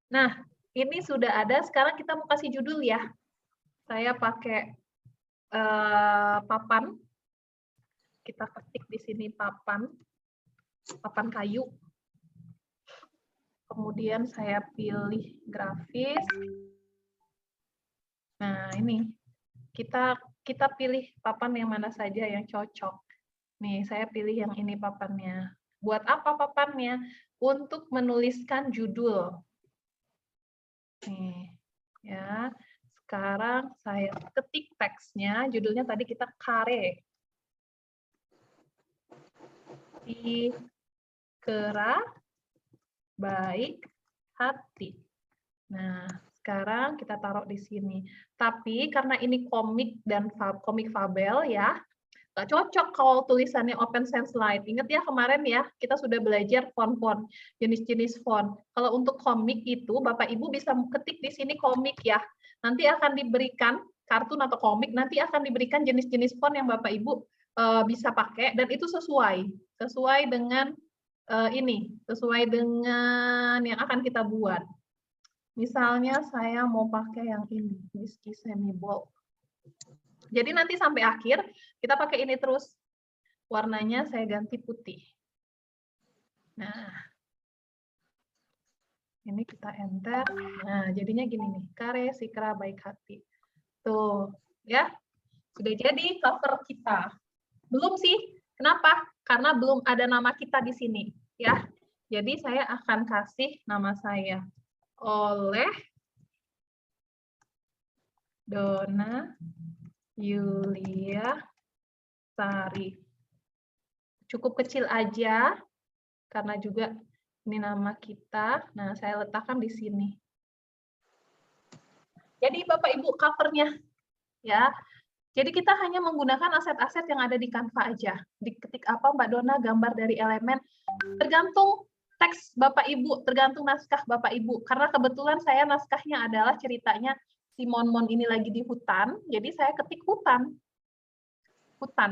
nah, ini sudah ada. Sekarang kita mau kasih judul ya. Saya pakai papan. Kita ketik di sini papan kayu. Kemudian saya pilih grafis. Nah, ini kita pilih papan yang mana saja yang cocok. Nih, saya pilih yang ini papannya. Buat apa papannya? Untuk menuliskan judul. Nih, ya. Sekarang saya ketik teksnya, judulnya tadi kita kare. Ikra baik hati. Nah, sekarang kita taruh di sini. Tapi karena ini komik dan komik fabel ya, nggak cocok kalau tulisannya Open Sans Light. Ingat ya kemarin ya, kita sudah belajar font-font, jenis-jenis font. Kalau untuk komik itu, Bapak Ibu bisa ketik di sini komik ya. Nanti akan diberikan, kartun atau komik, nanti akan diberikan jenis-jenis font yang Bapak Ibu bisa pakai, dan itu sesuai dengan sesuai dengan yang akan kita buat. Misalnya saya mau pakai yang ini, Whiskey Semi Bold. Jadi nanti sampai akhir kita pakai ini terus. Warnanya saya ganti putih. Nah, ini kita enter. Nah, jadinya gini nih, kare sikra baik hati. Tuh, ya. Sudah jadi cover kita. Belum sih. Kenapa? Karena belum ada nama kita di sini, ya. Jadi saya akan kasih nama saya. Oleh Donna Yulia Sari. Cukup kecil aja, karena juga ini nama kita. Nah, saya letakkan di sini. Jadi Bapak Ibu covernya, ya. Jadi kita hanya menggunakan aset-aset yang ada di Canva aja. Diketik apa Mbak Donna, gambar dari elemen, tergantung teks Bapak Ibu, tergantung naskah Bapak Ibu. Karena kebetulan saya naskahnya adalah ceritanya si Mon ini lagi di hutan, jadi saya ketik hutan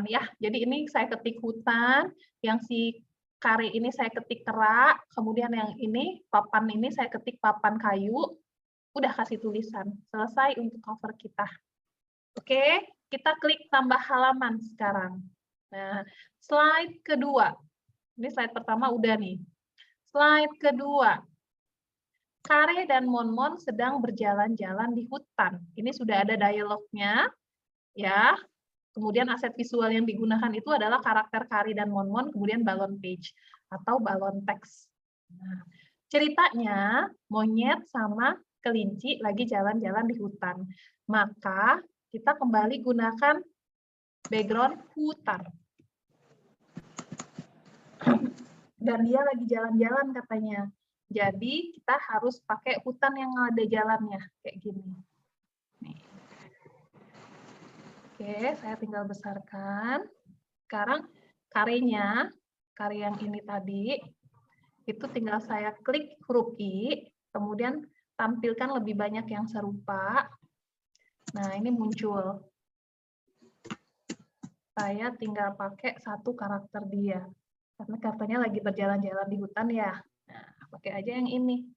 ya. Jadi ini saya ketik hutan, yang si kare ini saya ketik kerak, kemudian yang ini papan ini saya ketik papan kayu. Udah kasih tulisan, selesai untuk cover kita. Oke, kita klik tambah halaman sekarang. Nah, slide kedua. Ini slide pertama udah nih. Slide kedua. Kare dan Mon sedang berjalan-jalan di hutan. Ini sudah ada dialognya, ya. Kemudian aset visual yang digunakan itu adalah karakter Kare dan Mon, kemudian balon page atau balon teks. Nah, ceritanya monyet sama kelinci lagi jalan-jalan di hutan. Maka kita kembali gunakan background hutan. Dan dia lagi jalan-jalan katanya. Jadi kita harus pakai hutan yang ada jalannya kayak gini. Nih. Oke, saya tinggal besarkan. Sekarang karenya, kare yang ini tadi, itu tinggal saya klik huruf I, kemudian tampilkan lebih banyak yang serupa. Nah, ini muncul. Saya tinggal pakai satu karakter dia. Karena karakternya lagi berjalan-jalan di hutan ya. Nah, pakai aja yang ini.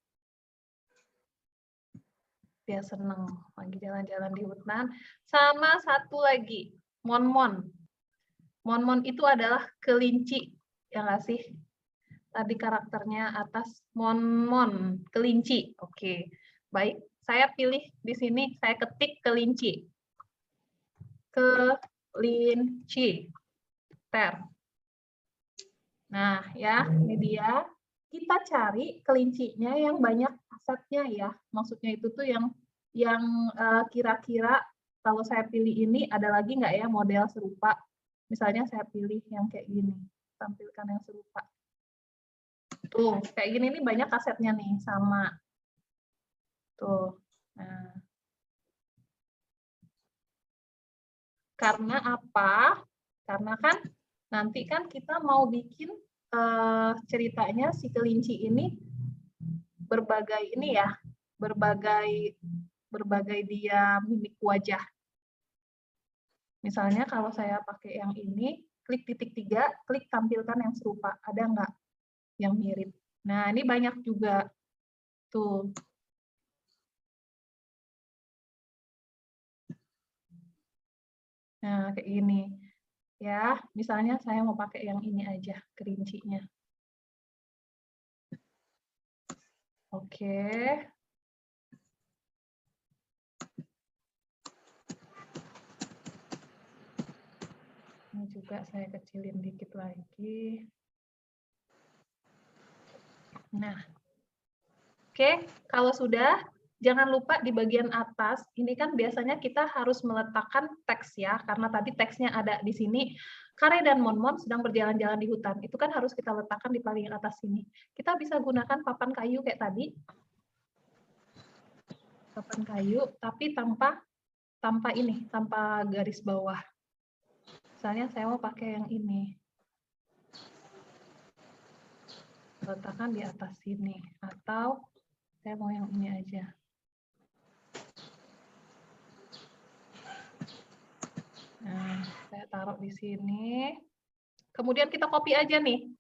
Dia seneng lagi jalan-jalan di hutan. Sama satu lagi, Mon. Mon itu adalah kelinci, ya nggak sih? Tadi karakternya atas Mon, kelinci. Oke, baik. Saya pilih di sini, saya ketik kelinci. Kelinci. Ter. Nah, ya, ini dia. Kita cari kelincinya yang banyak asetnya ya. Maksudnya itu tuh yang kira-kira kalau saya pilih ini ada lagi nggak ya model serupa. Misalnya saya pilih yang kayak gini. Tampilkan yang serupa. Tuh, kayak gini nih banyak asetnya nih, sama. Tuh. Nah. Karena apa? Karena kan nanti kan kita mau bikin ceritanya si kelinci ini berbagai ini ya, berbagai dia mimik wajah. Misalnya kalau saya pakai yang ini, klik titik 3, klik tampilkan yang serupa. Ada nggak yang mirip? Nah, ini banyak juga. Tuh. Nah, kayak gini. Ya, misalnya saya mau pakai yang ini aja, kerincinya. Oke. Ini juga saya kecilin dikit lagi. Nah, oke, kalau sudah, Jangan lupa di bagian atas, ini kan biasanya kita harus meletakkan teks ya, karena tadi teksnya ada di sini. Kare dan Monmon sedang berjalan-jalan di hutan. Itu kan harus kita letakkan di paling atas sini. Kita bisa gunakan papan kayu kayak tadi. Papan kayu, tapi tanpa garis bawah. Misalnya saya mau pakai yang ini. Letakkan di atas sini. Atau saya mau yang ini aja. Nah, saya taruh di sini. Kemudian kita copy aja nih.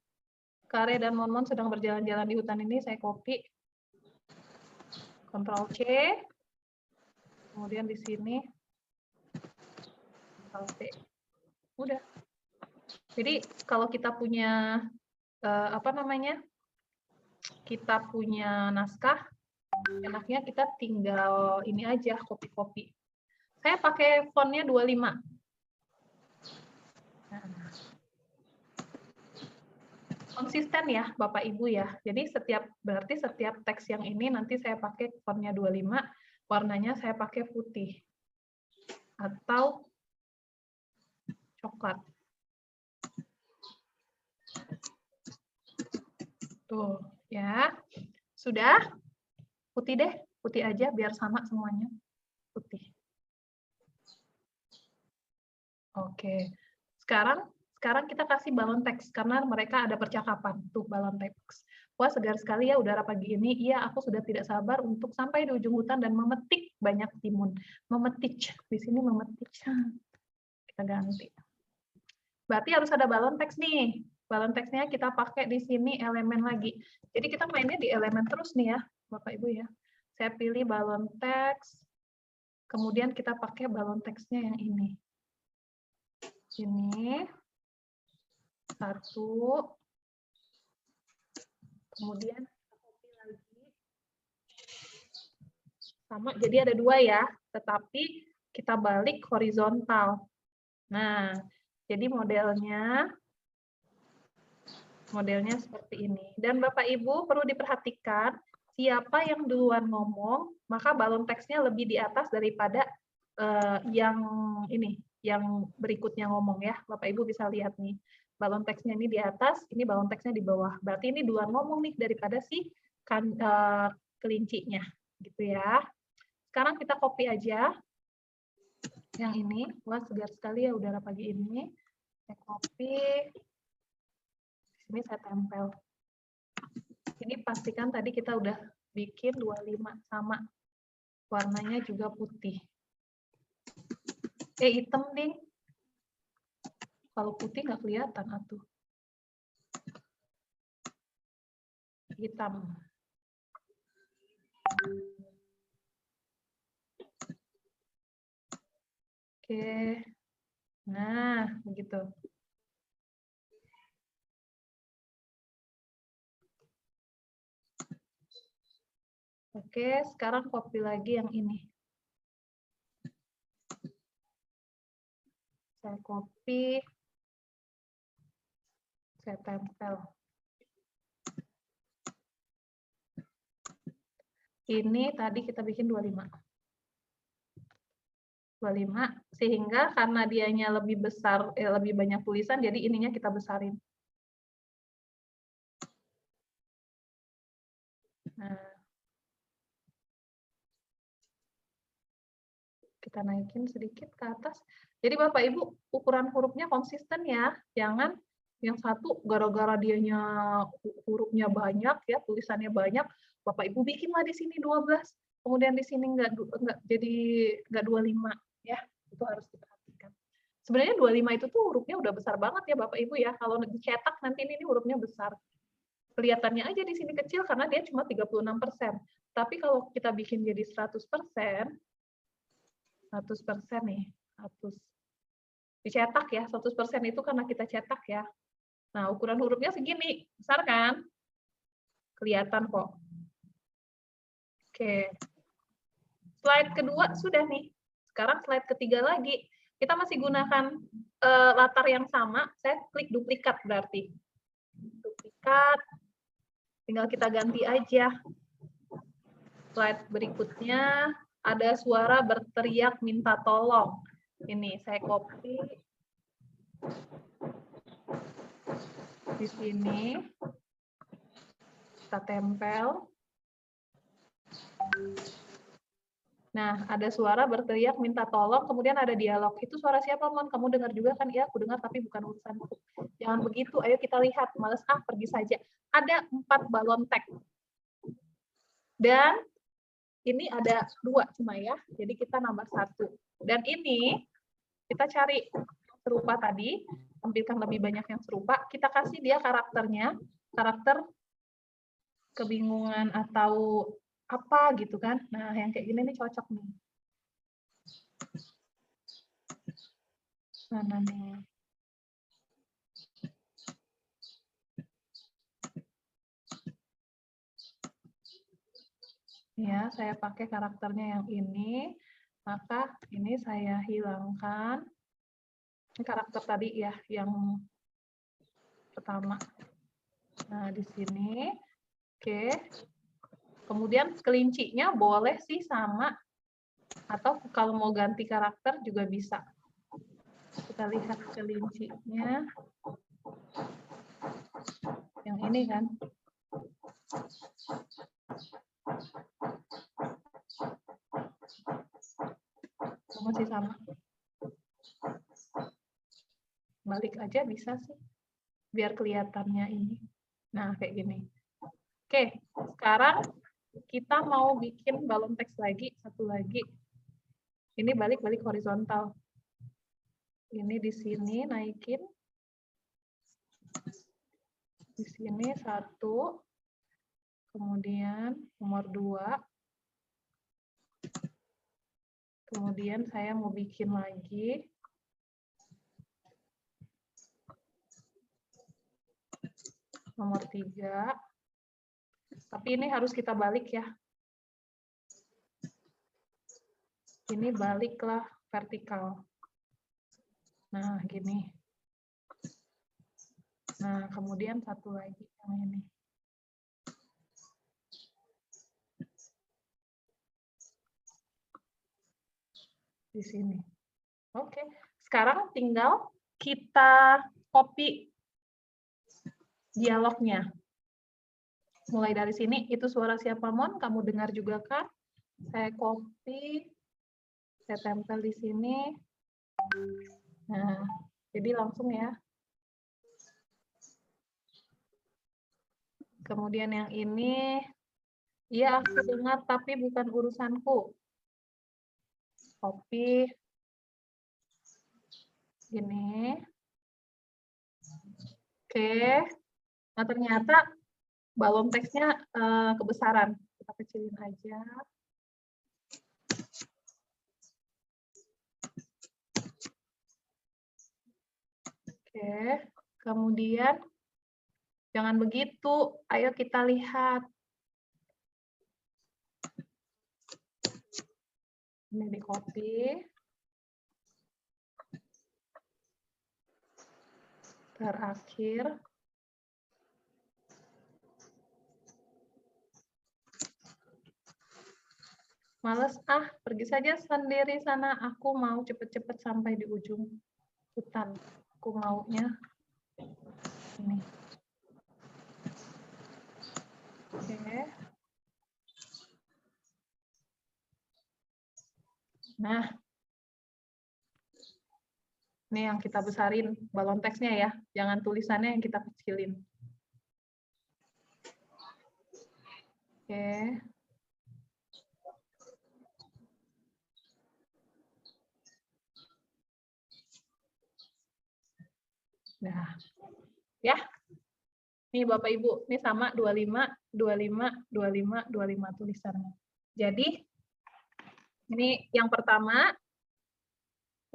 Kare dan Monmon sedang berjalan-jalan di hutan ini, saya copy. Ctrl C. Kemudian di sini Ctrl V. Udah. Jadi kalau kita punya kita punya naskah, enaknya kita tinggal ini aja copy-copy. Saya pakai fontnya 25. Konsisten ya Bapak Ibu ya. Jadi berarti setiap teks yang ini nanti saya pakai fontnya 25, warnanya saya pakai putih atau coklat. Tuh ya. Sudah? Putih deh, putih aja biar sama semuanya. Putih. Oke. Sekarang kita kasih balon teks karena mereka ada percakapan. Tuh balon teks. Wah, segar sekali ya udara pagi ini. Iya, aku sudah tidak sabar untuk sampai di ujung hutan dan memetik banyak timun. Memetik. Di sini memetik. Kita ganti. Berarti harus ada balon teks nih. Balon teksnya kita pakai di sini elemen lagi. Jadi kita mainnya di elemen terus nih ya, Bapak Ibu ya. Saya pilih balon teks. Kemudian kita pakai balon teksnya yang ini. Ini. Satu. Kemudian kita copy lagi. Sama, jadi ada 2 ya. Tetapi kita balik horizontal. Nah, jadi modelnya seperti ini. Dan Bapak Ibu perlu diperhatikan, siapa yang duluan ngomong, maka balon teksnya lebih di atas daripada yang berikutnya ngomong ya. Bapak Ibu bisa lihat nih, balon teksnya ini di atas, ini balon teksnya di bawah. Berarti ini duluan ngomong nih daripada si kelincinya, gitu ya. Sekarang kita copy aja yang ini. Wah, segar sekali ya udara pagi ini. Saya copy. Ini saya tempel. Ini pastikan tadi kita udah bikin 25 sama. Warnanya juga putih. Hitam, Ding. Kalau putih nggak kelihatan atuh. Hitam. Oke. Nah, begitu. Oke, sekarang copy lagi yang ini. Saya copy, saya tempel. Ini tadi kita bikin 25. 25, sehingga karena dianya lebih besar, lebih banyak tulisan, jadi ininya kita besarin. Nah. Kita naikin sedikit ke atas. Jadi Bapak Ibu, ukuran hurufnya konsisten ya. Jangan yang satu gara-gara dianya hurufnya banyak ya, tulisannya banyak, Bapak Ibu bikinlah di sini 12. Kemudian di sini enggak 25 ya. Itu harus diperhatikan. Sebenarnya 25 itu tuh hurufnya udah besar banget ya Bapak Ibu ya. Kalau dicetak nanti ini hurufnya besar. Kelihatannya aja di sini kecil karena dia cuma 36%. Tapi kalau kita bikin jadi 100%, 100% nih, 100. Dicetak ya, 100% itu karena kita cetak ya. Nah, ukuran hurufnya segini, besar kan? Kelihatan kok. Oke. Slide kedua sudah nih. Sekarang slide ketiga lagi. Kita masih gunakan latar yang sama, saya klik duplikat berarti. Duplikat, tinggal kita ganti aja. Slide berikutnya ada suara berteriak minta tolong. Ini saya copy di sini, kita tempel. Nah, ada suara berteriak minta tolong, kemudian ada dialog. Itu suara siapa, Mon? Kamu dengar juga kan? Iya, aku dengar, tapi bukan urusanku. Jangan begitu, ayo kita lihat. Males pergi saja. Ada 4 balon teks. Dan ini ada 2 cuma ya, jadi kita nambah 1. Dan ini, kita cari serupa tadi, tampilkan lebih banyak yang serupa, kita kasih dia karakternya, karakter kebingungan atau apa gitu kan. Nah, yang kayak gini nih cocok nih. Mana nih? Ya, saya pakai karakternya yang ini, maka ini saya hilangkan. Ini karakter tadi ya, yang pertama. Nah, di sini. Oke. Kemudian kelincinya boleh sih sama, atau kalau mau ganti karakter juga bisa. Kita lihat kelincinya. Yang ini kan. Masih sama. Balik aja bisa sih. Biar kelihatannya ini. Nah, kayak gini. Oke, sekarang kita mau bikin balon teks lagi, satu lagi. Ini balik-balik horizontal. Ini di sini naikin. Di sini 1. Kemudian nomor 2. Kemudian saya mau bikin lagi. Nomor 3. Tapi ini harus kita balik ya. Ini baliklah vertikal. Nah, gini. Nah, kemudian satu lagi yang ini. Di sini. Oke. Sekarang tinggal kita copy dialognya. Mulai dari sini, itu suara siapa, Mon? Kamu dengar juga kan? Saya copy, saya tempel di sini. Nah, jadi langsung ya. Kemudian yang ini, iya aku dengar tapi bukan urusanku. Copy. Gini. Oke. Nah, ternyata balon teksnya kebesaran. Kita kecilin aja. Oke. Kemudian jangan begitu. Ayo kita lihat. Ini di copy. Terakhir. Males pergi saja sendiri sana. Aku mau cepet-cepet sampai di ujung hutan. Aku maunya ini. Oke. Nah, ini yang kita besarin balon teksnya ya. Jangan tulisannya yang kita kecilin. Oke. Nah, ya. Nih Bapak Ibu, ini sama 25, 25, 25, 25 tulisannya. Jadi, ini yang pertama,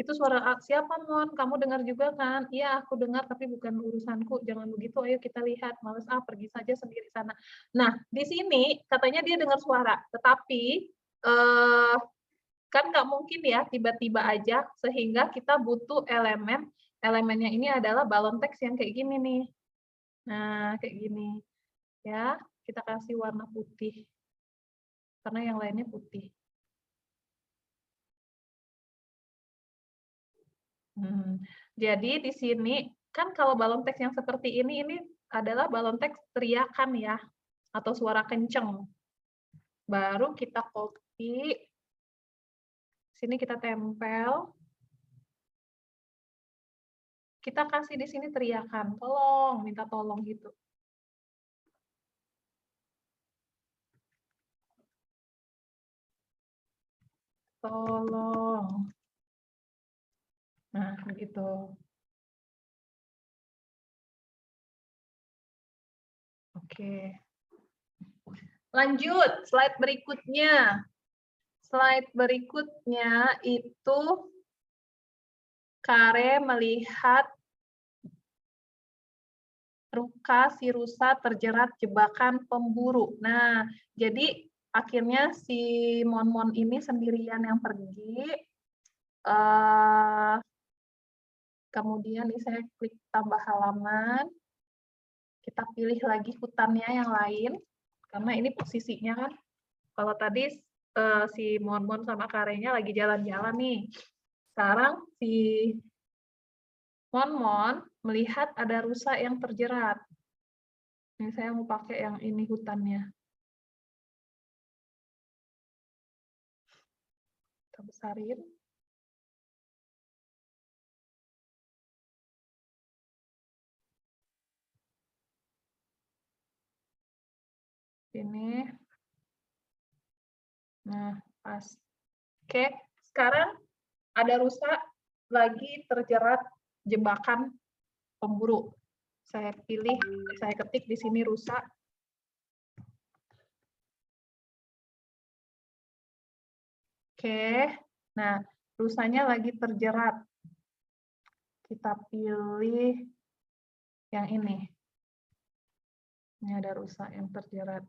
itu suara siapa, Mon? Kamu dengar juga kan? Iya, aku dengar, tapi bukan urusanku. Jangan begitu, ayo kita lihat. Males, pergi saja sendiri sana. Nah, di sini katanya dia dengar suara, tetapi kan nggak mungkin ya tiba-tiba aja, sehingga kita butuh elemen. Elemennya ini adalah balon teks yang kayak gini nih. Nah, kayak gini. Ya, kita kasih warna putih. karena yang lainnya putih. Jadi di sini kan kalau balon teks yang seperti ini adalah balon teks teriakan ya, atau suara kenceng. Baru kita copy, sini kita tempel, kita kasih di sini teriakan, tolong, minta tolong gitu. Tolong. Nah, begitu. Oke. Lanjut, slide berikutnya. Slide berikutnya itu Kare melihat Ruka si rusa terjerat jebakan pemburu. Nah, jadi akhirnya si Mon-Mon ini sendirian yang pergi. Kemudian ini saya klik tambah halaman. Kita pilih lagi hutannya yang lain. Karena ini posisinya kan, kalau tadi si Mon-Mon sama Karenya lagi jalan-jalan nih. Sekarang si Mon-Mon melihat ada rusa yang terjerat. Ini saya mau pakai yang ini hutannya. Kita besarin. Ini. Nah, pas. Oke, sekarang ada rusa lagi terjerat jebakan pemburu. Saya pilih, saya ketik di sini rusa. Oke, nah rusanya lagi terjerat. Kita pilih yang ini. Ini ada rusa yang terjerat.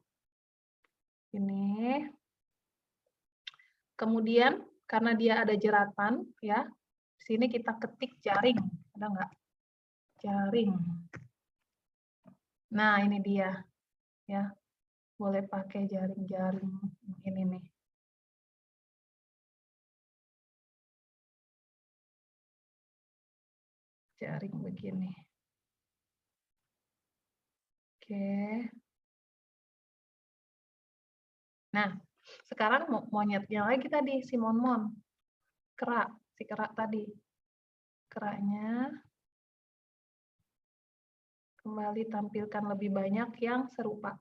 Ini. Kemudian karena dia ada jeratan, ya, di sini kita ketik jaring. Ada nggak? Jaring. Nah, ini dia. Ya, boleh pakai jaring-jaring ini nih. Jaring begini. Oke. Nah, sekarang monyetnya lagi tadi, si Mon-Mon. Kera, si kera tadi. Keranya kembali tampilkan lebih banyak yang serupa.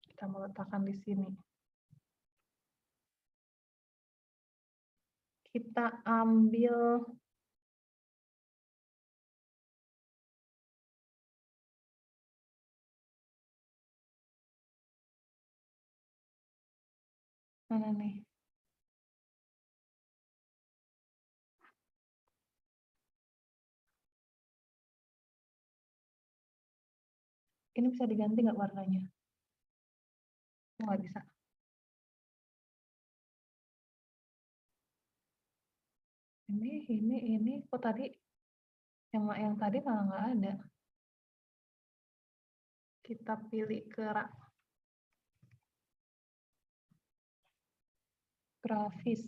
Kita mau letakkan di sini. Kita ambil mana nih? Ini bisa diganti nggak warnanya? Nggak bisa. Ini kok tadi yang tadi malah nggak ada. Kita pilih kera. Grafis.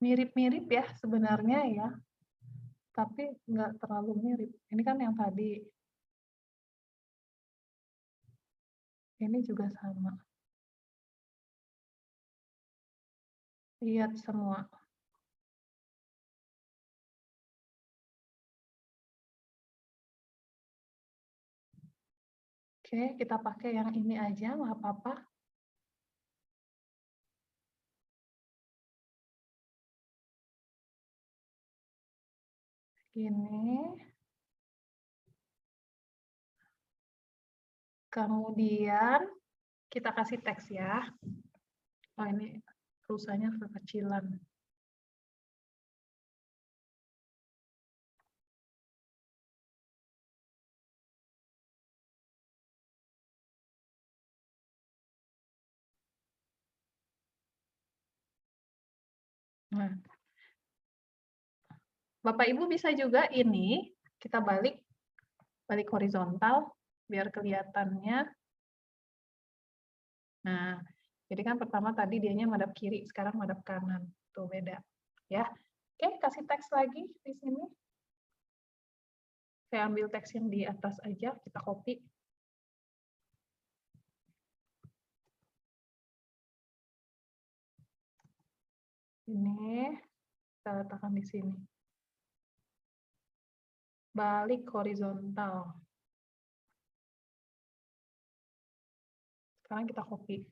Mirip-mirip ya sebenarnya ya, tapi nggak terlalu mirip. Ini kan yang tadi. Ini juga sama. Lihat semua. Oke, kita pakai yang ini aja, nggak apa-apa. Ini. Kemudian kita kasih teks ya. Oh, ini rusanya kekecilan. Nah, Bapak Ibu bisa juga ini kita balik horizontal biar kelihatannya. Nah, jadi kan pertama tadi dianya madhab kiri, sekarang madhab kanan. Tuh beda, ya. Oke, kasih teks lagi di sini. Saya ambil teks yang di atas aja, kita copy. Ini kita letakkan di sini. Balik horizontal. Sekarang kita copy.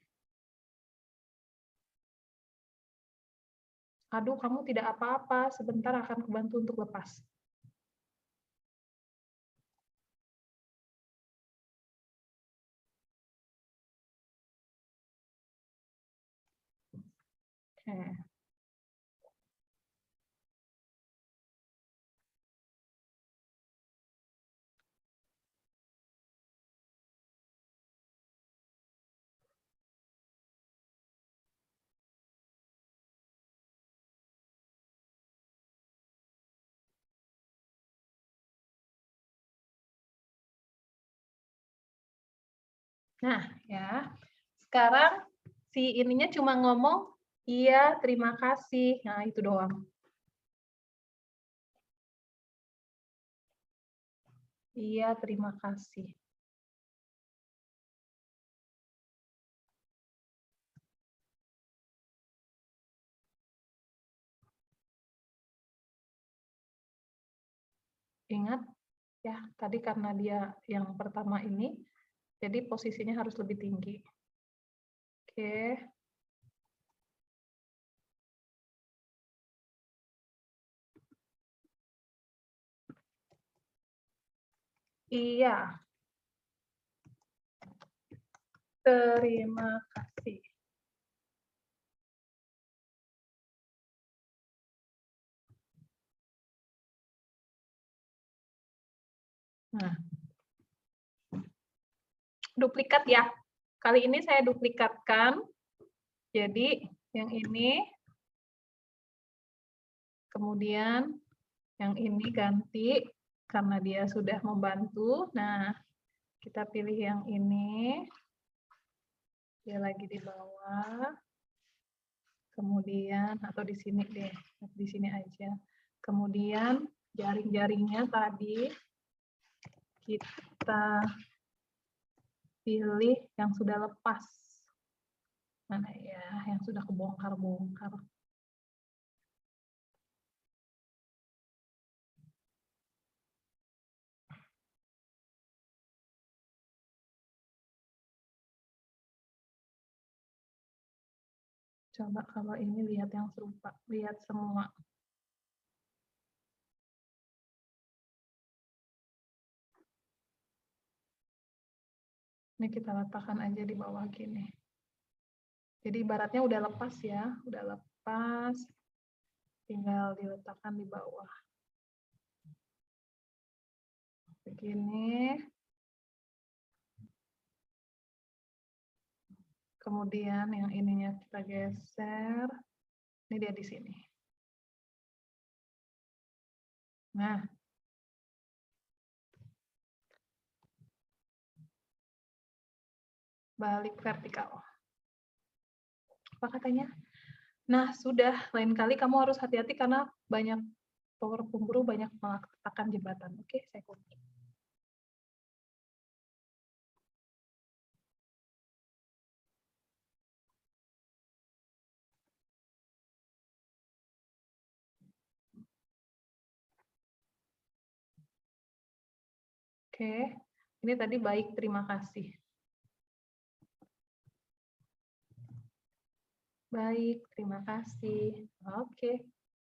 Aduh, kamu tidak apa-apa, sebentar akan kubantu untuk lepas. Oke. Nah, ya. Sekarang si ininya cuma ngomong, iya, terima kasih. Nah, itu doang. Iya, terima kasih. Ingat, ya, tadi karena dia yang pertama ini, jadi posisinya harus lebih tinggi. Oke. Iya. Terima kasih. Nah. Duplikat ya. Kali ini saya duplikatkan. Jadi yang ini, kemudian yang ini ganti karena dia sudah membantu. Nah, kita pilih yang ini. Dia lagi di bawah. Kemudian atau di sini deh, di sini aja. Kemudian jaring-jaringnya tadi kita pilih yang sudah lepas. Mana ya, yang sudah kebongkar-bongkar. Coba kalau ini lihat yang serupa, lihat semua. Ini kita letakkan aja di bawah gini. Jadi ibaratnya udah lepas ya, udah lepas. Tinggal diletakkan di bawah. Begini. Kemudian yang ininya kita geser. Ini dia di sini. Nah. Balik vertikal. Apa katanya? Nah, sudah. Lain kali kamu harus hati-hati karena banyak pemburu banyak meletakkan jembatan. Oke, saya copy. Oke, ini tadi baik, terima kasih. Baik, terima kasih. Oke,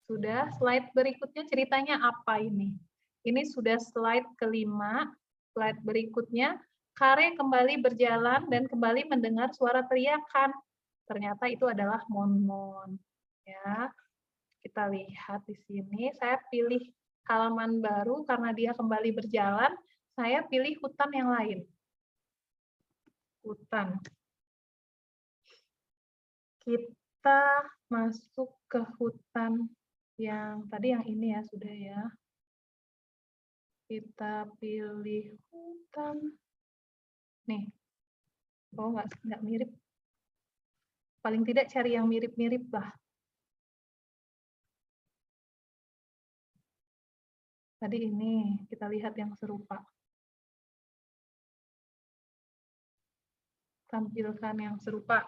sudah. Slide berikutnya ceritanya apa ini? Ini sudah slide kelima. Slide berikutnya, Kare kembali berjalan dan kembali mendengar suara teriakan. Ternyata itu adalah Mon-Mon. Ya, kita lihat di sini. Saya pilih halaman baru karena dia kembali berjalan. Saya pilih hutan yang lain. Hutan. kita masuk ke hutan yang tadi yang ini ya, sudah ya. Kita pilih hutan. Nih. Oh, nggak mirip. Paling tidak cari yang mirip-mirip lah. Tadi ini, kita lihat yang serupa. Tampilkan yang serupa.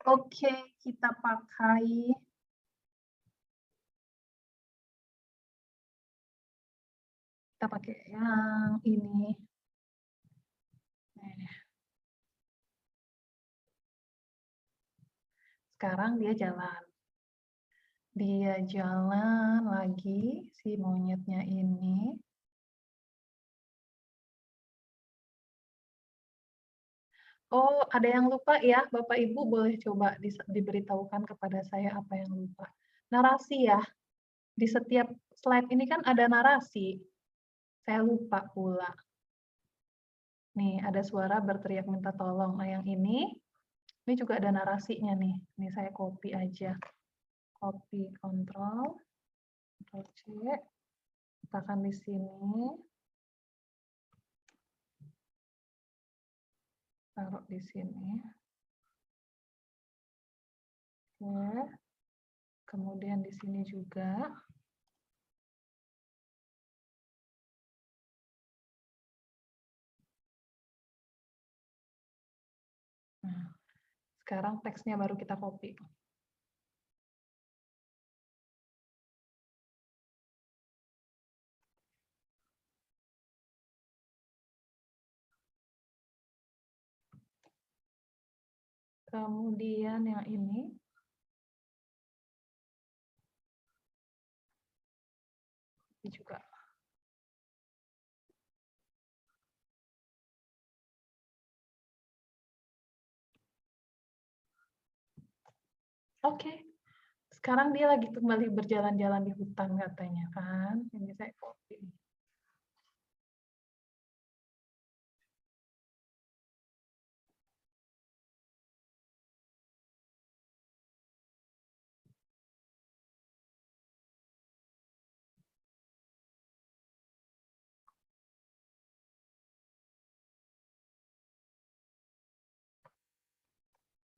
Oke, kita pakai yang ini. Sekarang dia jalan. Dia jalan lagi, si monyetnya ini. Oh, ada yang lupa ya, Bapak Ibu boleh coba diberitahukan kepada saya apa yang lupa. Narasi ya, di setiap slide ini kan ada narasi. Saya lupa pula. Nih, ada suara berteriak minta tolong. Nah, yang ini juga ada narasinya nih. Ini saya copy aja. Copy, Ctrl C. Letakkan di sini. Taruh di sini. Oke. Kemudian di sini juga. Nah, sekarang teksnya baru kita copy. Kemudian yang ini. Ini juga. Oke. Sekarang dia lagi kembali berjalan-jalan di hutan katanya kan. Ini saya copy.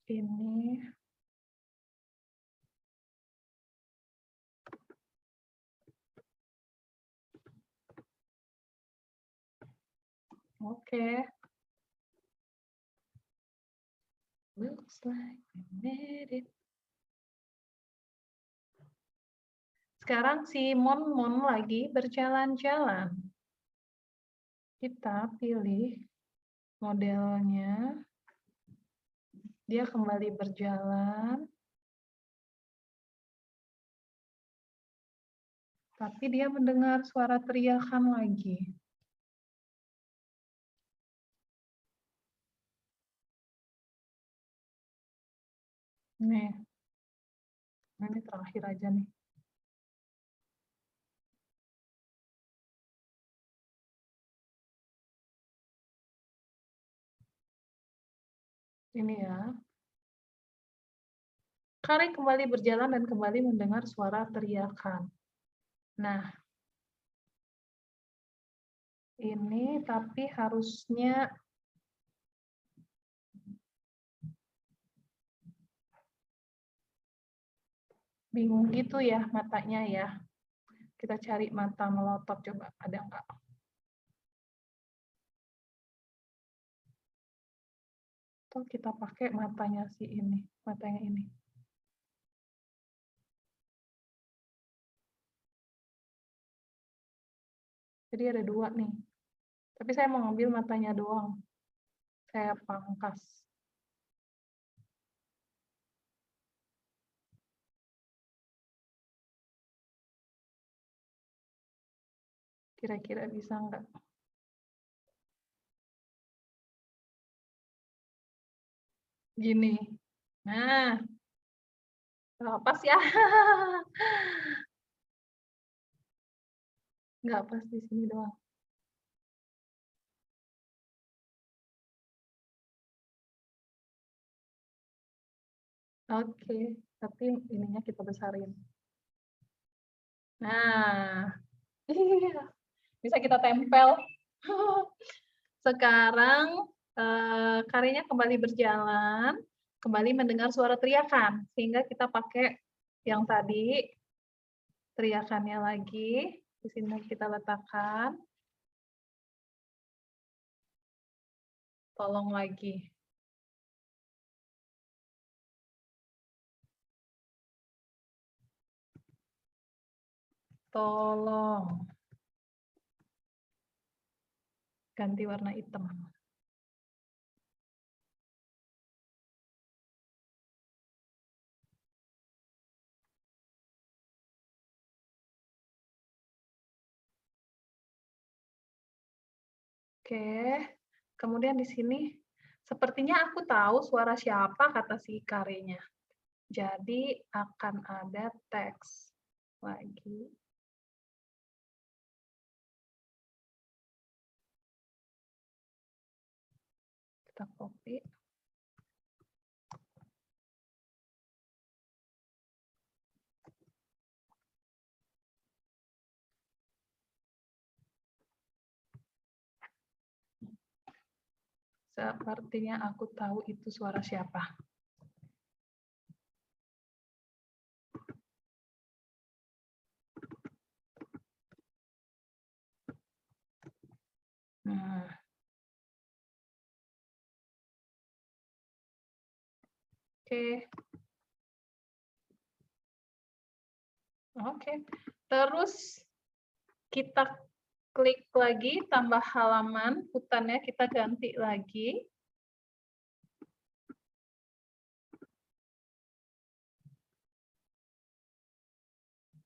Ini. Oke. Looks like we made it. Sekarang si Mon lagi berjalan-jalan. Kita pilih modelnya. Dia kembali berjalan. Tapi dia mendengar suara teriakan lagi. Nih. Ini terakhir aja nih. Ini ya. Kari kembali berjalan dan kembali mendengar suara teriakan. Nah, ini tapi harusnya bingung gitu ya matanya ya. Kita cari mata melotot coba, ada nggak? Atau kita pakai matanya si ini, matanya ini. Jadi ada dua nih. Tapi saya mau ngambil matanya doang. Saya pangkas. Kira-kira bisa nggak? Gini. Nah. Nggak pas ya. Nggak pas di sini doang. Oke, tapi ininya kita besarin. Nah, iya, bisa kita tempel. Sekarang karyanya kembali berjalan, kembali mendengar suara teriakan, sehingga kita pakai yang tadi teriakannya lagi. Di sini kita letakkan. Tolong lagi. Tolong. Ganti warna hitam. Oke, kemudian di sini sepertinya aku tahu suara siapa kata si karyanya. Jadi akan ada teks lagi. Kita copy. Sepertinya aku tahu itu suara siapa. Nah. Oke. Oke. Terus kita klik lagi, tambah halaman, hutannya kita ganti lagi.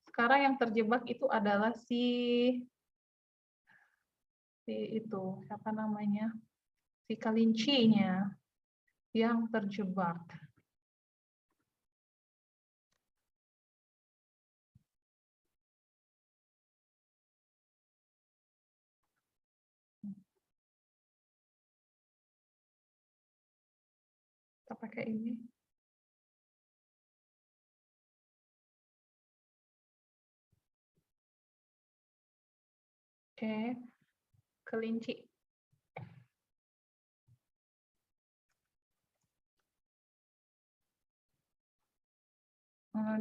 Sekarang yang terjebak itu adalah si itu, siapa namanya? Si kelincinya yang terjebak. Kita pakai ini. Oke, kelinci.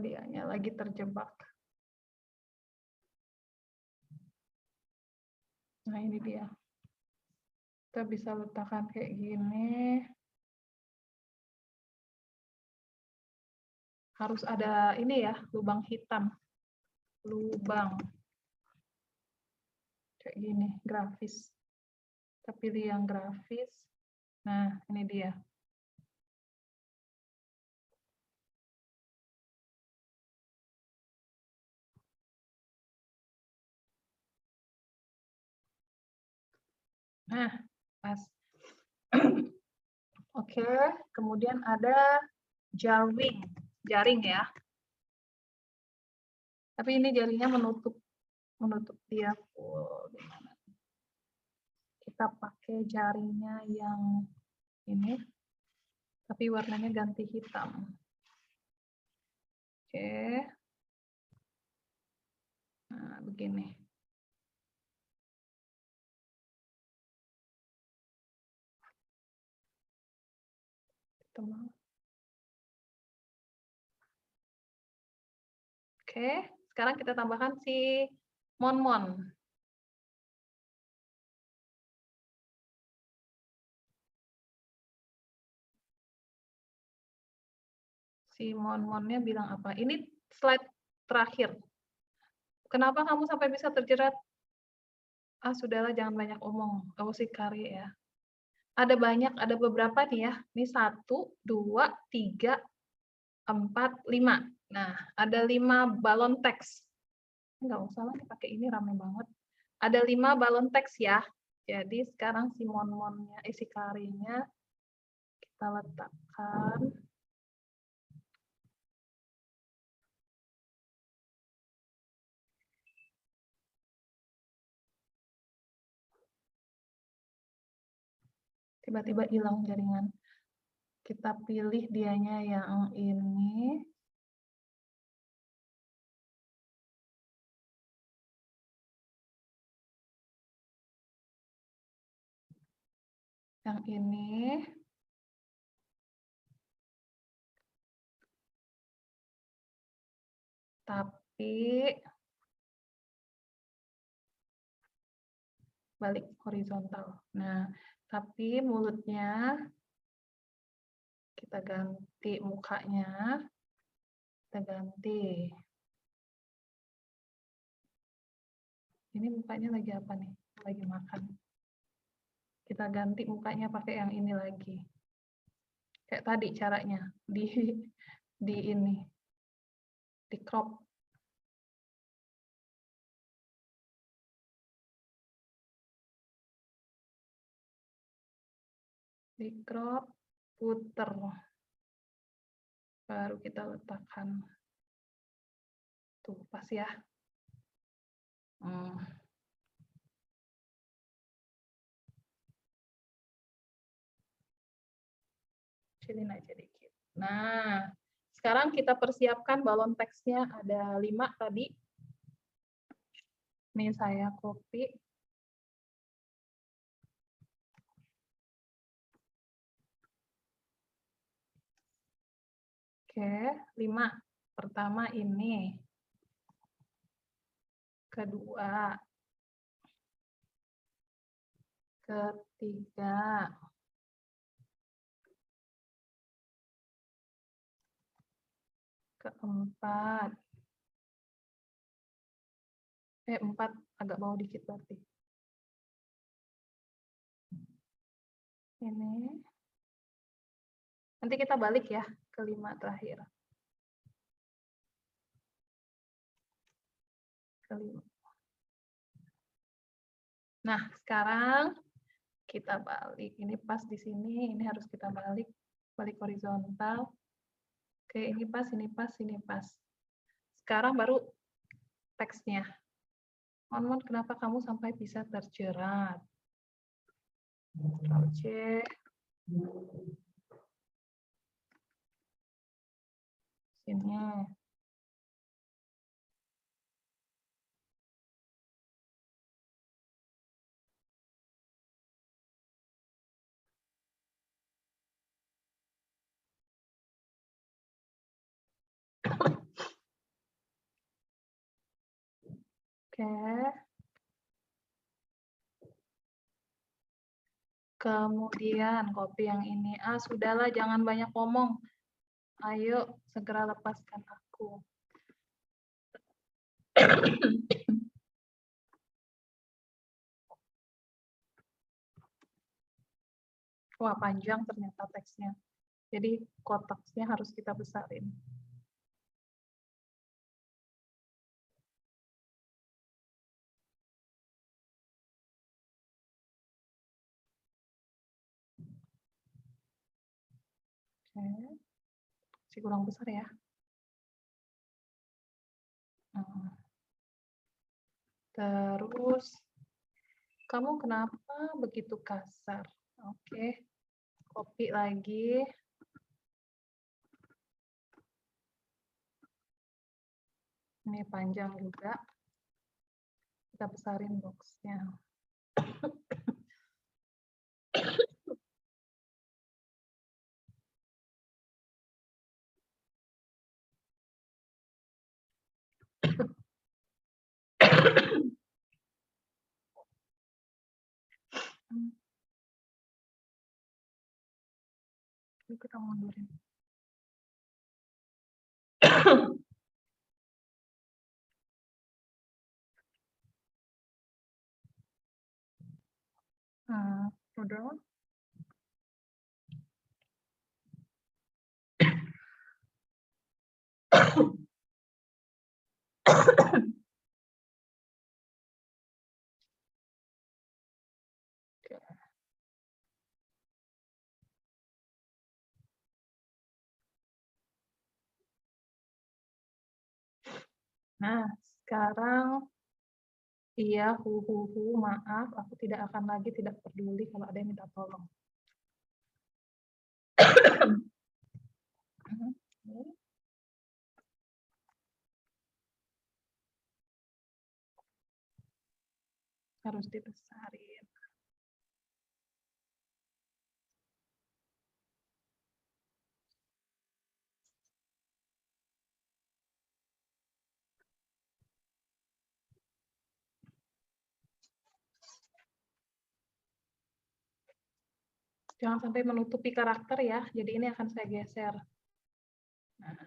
Dianya lagi terjebak. Nah, ini dia. Kita bisa letakkan kayak gini. Harus ada ini ya, lubang hitam. Lubang. Kayak gini, grafis. Kita pilih yang grafis. Nah, ini dia. Nah, pas. Oke, kemudian ada jaring ya. Tapi ini jaringnya menutup dia full. Gimana? Kita pakai jaringnya yang ini, tapi warnanya ganti hitam. Oke. Nah, begini. Oke, sekarang kita tambahkan si Mon-Mon. Si Mon-Monnya bilang apa? Ini slide terakhir. Kenapa kamu sampai bisa terjerat? Ah, sudahlah, jangan banyak omong. Kamu sih karya ya. Ada banyak, ada beberapa nih ya. Ini 1, 2, 3, 4, 5. Nah, ada 5 balon teks. Nggak usah lah pakai ini, rame banget. Ada 5 balon teks ya. Jadi sekarang si Mon-Monnya, si karyanya kita letakkan. Tiba-tiba hilang jaringan. Kita pilih dianya yang ini. Yang ini. Tapi balik horizontal. Nah, tapi mulutnya kita ganti, mukanya kita ganti. Ini mukanya lagi apa nih? Lagi makan. Kita ganti mukanya pakai yang ini lagi. Kayak tadi caranya, di ini, di crop. Di crop, puter. Baru kita letakkan. Tuh, pas ya. Kecilin aja dikit. Nah, sekarang kita persiapkan balon teksnya ada 5 tadi. Ini saya copy. Oke, 5. Pertama ini. Kedua. Ketiga. Keempat. 4 agak bawah dikit berarti. Ini. Nanti kita balik ya ke 5 terakhir. Kelima. Nah, sekarang kita balik. Ini pas di sini, ini harus kita balik horizontal. Oke, ini pas, ini pas, ini pas. Sekarang baru teksnya. Mon, kenapa kamu sampai bisa terjerat? Ctrl C. Sini. Oke. Kemudian copy yang ini. Sudahlah, jangan banyak ngomong. Ayo, segera lepaskan aku. Wah, panjang ternyata teksnya. Jadi kotaknya harus kita besarin. Oke. Masih kurang besar ya. Terus, kamu kenapa begitu kasar? Oke, copy lagi. Ini panjang juga. Kita besarin boxnya. Ini kita mundurin. Udah. Nah, sekarang iya, maaf, aku tidak akan lagi tidak peduli kalau ada yang minta tolong. Harus dibesarin. Jangan sampai menutupi karakter ya, jadi ini akan saya geser. Nah,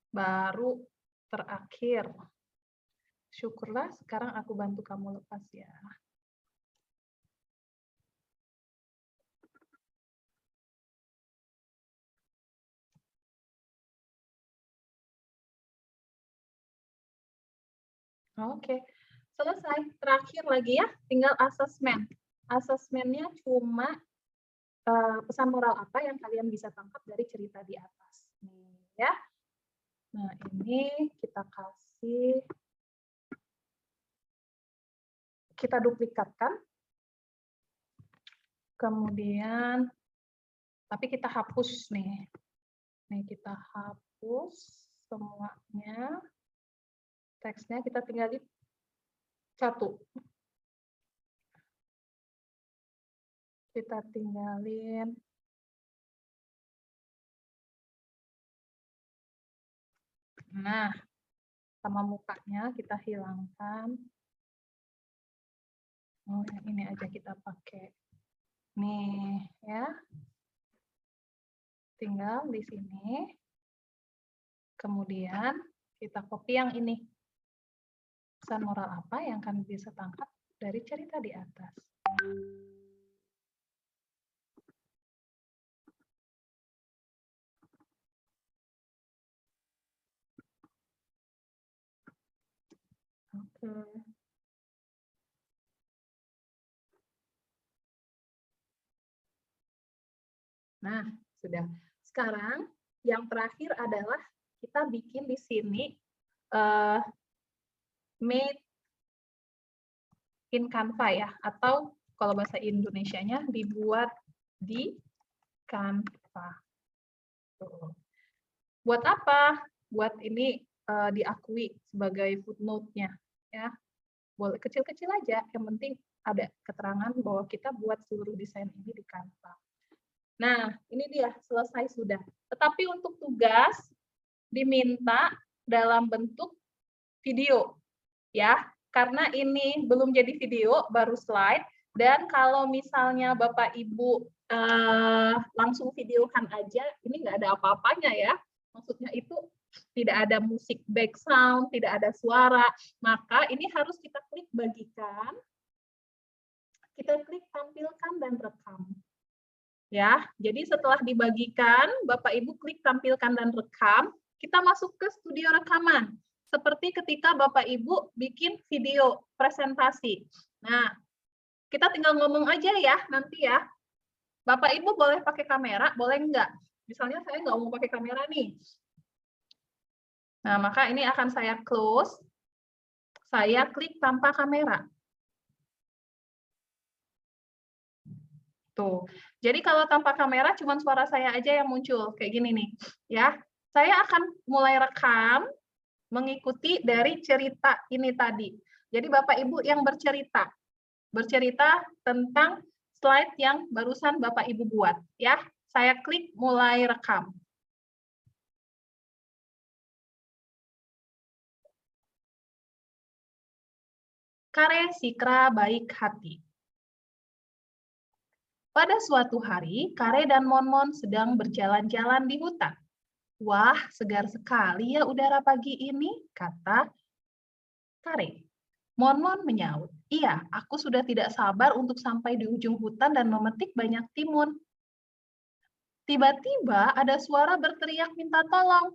baru terakhir. Syukurlah sekarang aku bantu kamu lepas ya. Oke, selesai. Terakhir lagi ya, tinggal asesmen. Asesmennya cuma pesan moral apa yang kalian bisa tangkap dari cerita di atas. Nih, ya. Nah, ini kita kasih, kita duplikatkan. Kemudian, tapi kita hapus nih. Nih, kita hapus semuanya. Teksnya kita tinggal di satu. Kita tinggalin nah, sama mukanya kita hilangkan. Oh, yang ini aja kita pakai. Nih, ya. Tinggal di sini. Kemudian kita copy yang ini. Pesan moral apa yang kalian bisa tangkap dari cerita di atas? Oke. Nah, sudah. Sekarang yang terakhir adalah kita bikin di sini made in Canva ya, atau kalau bahasa Indonesianya dibuat di Canva. Tuh. Buat apa? Buat ini diakui sebagai footnote-nya ya. Boleh kecil-kecil aja, yang penting ada keterangan bahwa kita buat seluruh desain ini di Canva. Nah, ini dia, selesai sudah. Tetapi untuk tugas diminta dalam bentuk video ya, karena ini belum jadi video, baru slide. Dan kalau misalnya Bapak Ibu langsung videokan aja, ini nggak ada apa-apanya ya. Maksudnya itu tidak ada musik background, tidak ada suara. Maka ini harus kita klik bagikan, kita klik tampilkan dan rekam. Ya, jadi setelah dibagikan, Bapak Ibu klik tampilkan dan rekam, kita masuk ke studio rekaman. Seperti ketika Bapak Ibu bikin video presentasi. Nah, kita tinggal ngomong aja ya nanti ya. Bapak Ibu boleh pakai kamera, boleh enggak? Misalnya saya nggak mau pakai kamera nih. Nah, maka ini akan saya close. Saya klik tanpa kamera. Tuh. Jadi kalau tanpa kamera cuma suara saya aja yang muncul kayak gini nih, ya. Saya akan mulai rekam mengikuti dari cerita ini tadi. Jadi Bapak Ibu yang bercerita tentang slide yang barusan Bapak Ibu buat, ya. Saya klik mulai rekam. Kare Sikra baik hati. Pada suatu hari, Kare dan Monmon sedang berjalan-jalan di hutan. Wah, segar sekali ya udara pagi ini, kata Kare. Monmon menyaut, iya, aku sudah tidak sabar untuk sampai di ujung hutan dan memetik banyak timun. Tiba-tiba ada suara berteriak minta tolong.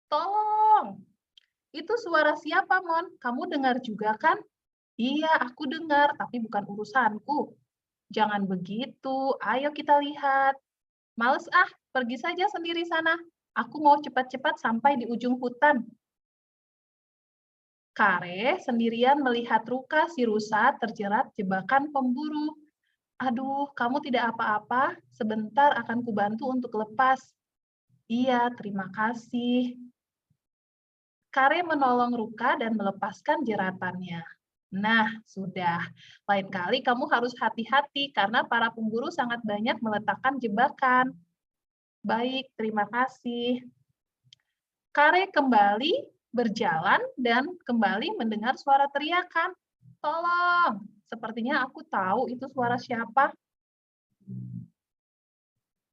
Tolong! Itu suara siapa, Mon? Kamu dengar juga kan? Iya, aku dengar, tapi bukan urusanku. Jangan begitu, ayo kita lihat. Males ah, pergi saja sendiri sana. Aku mau cepat-cepat sampai di ujung hutan. Kare sendirian melihat Ruka si rusa terjerat jebakan pemburu. Aduh, kamu tidak apa-apa, sebentar akan kubantu untuk lepas. Iya, terima kasih. Kare menolong Ruka dan melepaskan jeratannya. Nah, sudah. Lain kali kamu harus hati-hati karena para pemburu sangat banyak meletakkan jebakan. Baik, terima kasih. Kare kembali berjalan dan kembali mendengar suara teriakan. Tolong, sepertinya aku tahu itu suara siapa.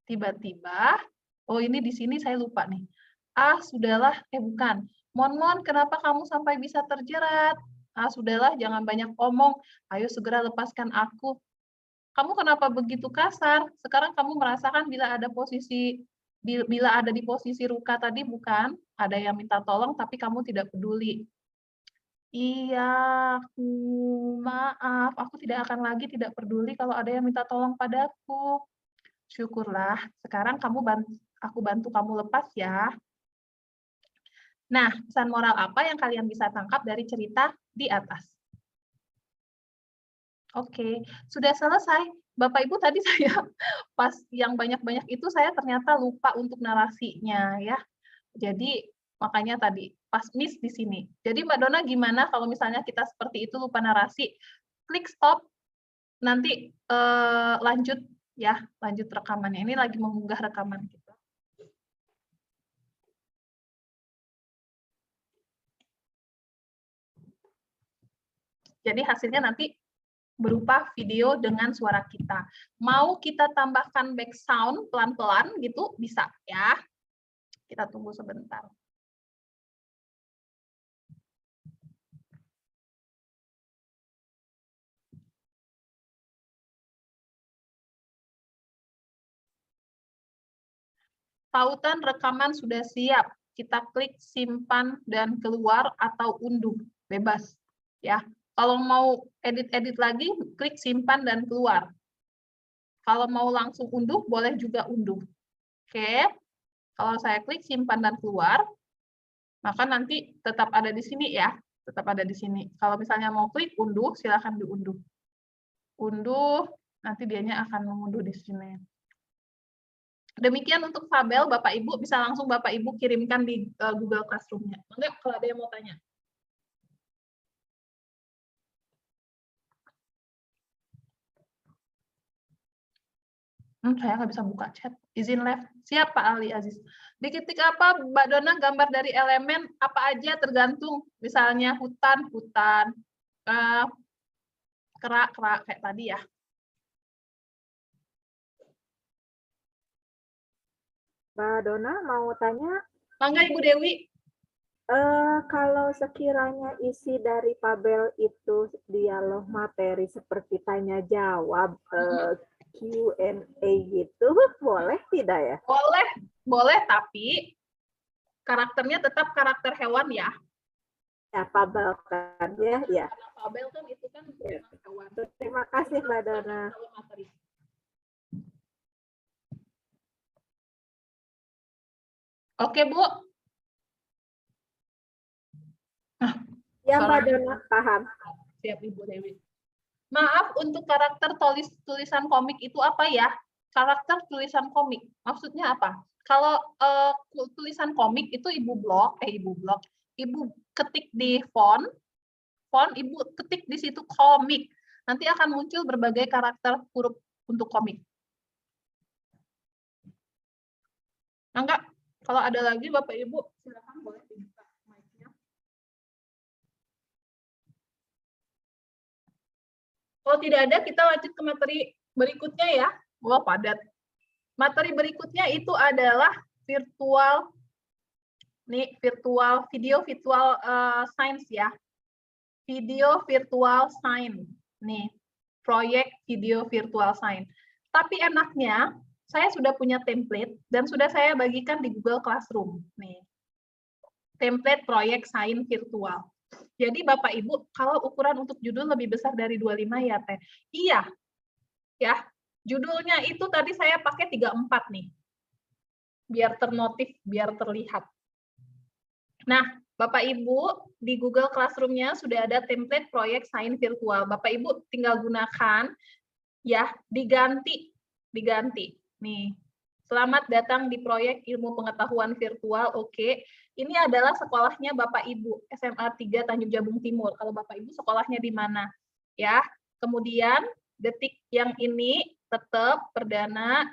Tiba-tiba, oh ini di sini saya lupa nih. Ah, sudahlah, bukan. Mon, kenapa kamu sampai bisa terjerat? Ah, sudahlah, jangan banyak omong. Ayo segera lepaskan aku. Kamu kenapa begitu kasar? Sekarang kamu merasakan bila ada di posisi Ruka tadi, bukan? Ada yang minta tolong tapi kamu tidak peduli. Iya, maaf, aku tidak akan lagi tidak peduli kalau ada yang minta tolong padaku. Syukurlah, sekarang aku bantu kamu lepas ya. Nah, pesan moral apa yang kalian bisa tangkap dari cerita di atas? Oke, sudah selesai. Bapak Ibu tadi saya pas yang banyak-banyak itu saya ternyata lupa untuk narasinya ya. Jadi makanya tadi pas miss di sini. Jadi Mbak Dona gimana kalau misalnya kita seperti itu lupa narasi? Klik stop, nanti lanjut ya, lanjut rekamannya. Ini lagi mengunggah rekaman kita. Jadi hasilnya nanti berupa video dengan suara kita. Mau kita tambahkan back sound pelan-pelan gitu, bisa ya. Kita tunggu sebentar. Tautan rekaman sudah siap. Kita klik simpan dan keluar atau unduh, bebas ya. Kalau mau edit-edit lagi, klik simpan dan keluar. Kalau mau langsung unduh, boleh juga unduh. Oke. Kalau saya klik simpan dan keluar, maka nanti tetap ada di sini ya. Tetap ada di sini. Kalau misalnya mau klik unduh, silakan diunduh. Unduh, nanti dianya akan mengunduh di sini. Demikian untuk Fabel, Bapak Ibu bisa langsung Bapak Ibu kirimkan di Google Classroom-nya. Enggak, kalau ada yang mau tanya. Saya nggak bisa buka chat. Izin live. Siap, Pak Ali Aziz. Diketik apa, Mbak Dona, gambar dari elemen apa aja tergantung. Misalnya hutan, kerak, kayak tadi ya. Mbak Dona mau tanya? Mangga Ibu Dewi. Kalau sekiranya isi dari Fabel itu dialog materi seperti tanya jawab, Q&A gitu, boleh tidak ya? Boleh, tapi karakternya tetap karakter hewan ya. Ya, Fabel kan ya. Karena Fabel kan itu kan ya. Hewan. Terima kasih Mbak Dona. Oke, Bu. Ya, Mbak Dona, paham. Siap, Ibu Dewi. Maaf, untuk karakter tulisan komik itu apa ya? Karakter tulisan komik, maksudnya apa? Kalau tulisan komik itu Ibu ketik di font, Ibu ketik di situ komik. Nanti akan muncul berbagai karakter huruf untuk komik. Enggak, kalau ada lagi Bapak Ibu, silakan boleh dibuka mic-nya. Kalau tidak ada, kita lanjut ke materi berikutnya ya. Wah, padat. Materi berikutnya itu adalah virtual science ya. Video virtual science. Nih, proyek video virtual science. Tapi enaknya, saya sudah punya template dan sudah saya bagikan di Google Classroom. Nih, template proyek sains virtual. Jadi Bapak Ibu, kalau ukuran untuk judul lebih besar dari 25 ya Teh. Iya. Ya. Judulnya itu tadi saya pakai 34 nih. Biar ternotif, biar terlihat. Nah, Bapak Ibu, di Google Classroom-nya sudah ada template proyek sains virtual. Bapak Ibu tinggal gunakan Ya, diganti. Nih. Selamat datang di proyek ilmu pengetahuan virtual. Oke. Ini adalah sekolahnya Bapak Ibu, SMA 3 Tanjung Jabung Timur. Kalau Bapak Ibu sekolahnya di mana? Ya. Kemudian detik yang ini tetap perdana,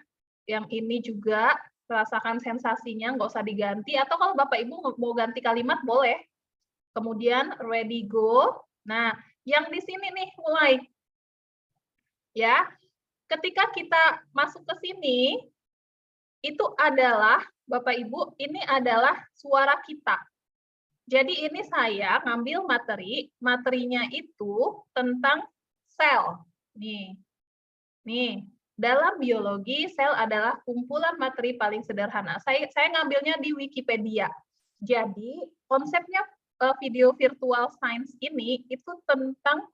yang ini juga rasakan sensasinya, nggak usah diganti. Atau kalau Bapak Ibu mau ganti kalimat, boleh. Kemudian ready, go. Nah, yang di sini nih mulai. Ya, ketika kita masuk ke sini, itu adalah, Bapak Ibu, ini adalah suara kita. Jadi ini saya ngambil materinya itu tentang sel. Nih, dalam biologi, sel adalah kumpulan materi paling sederhana. Saya ngambilnya di Wikipedia. Jadi, konsepnya video virtual science ini itu tentang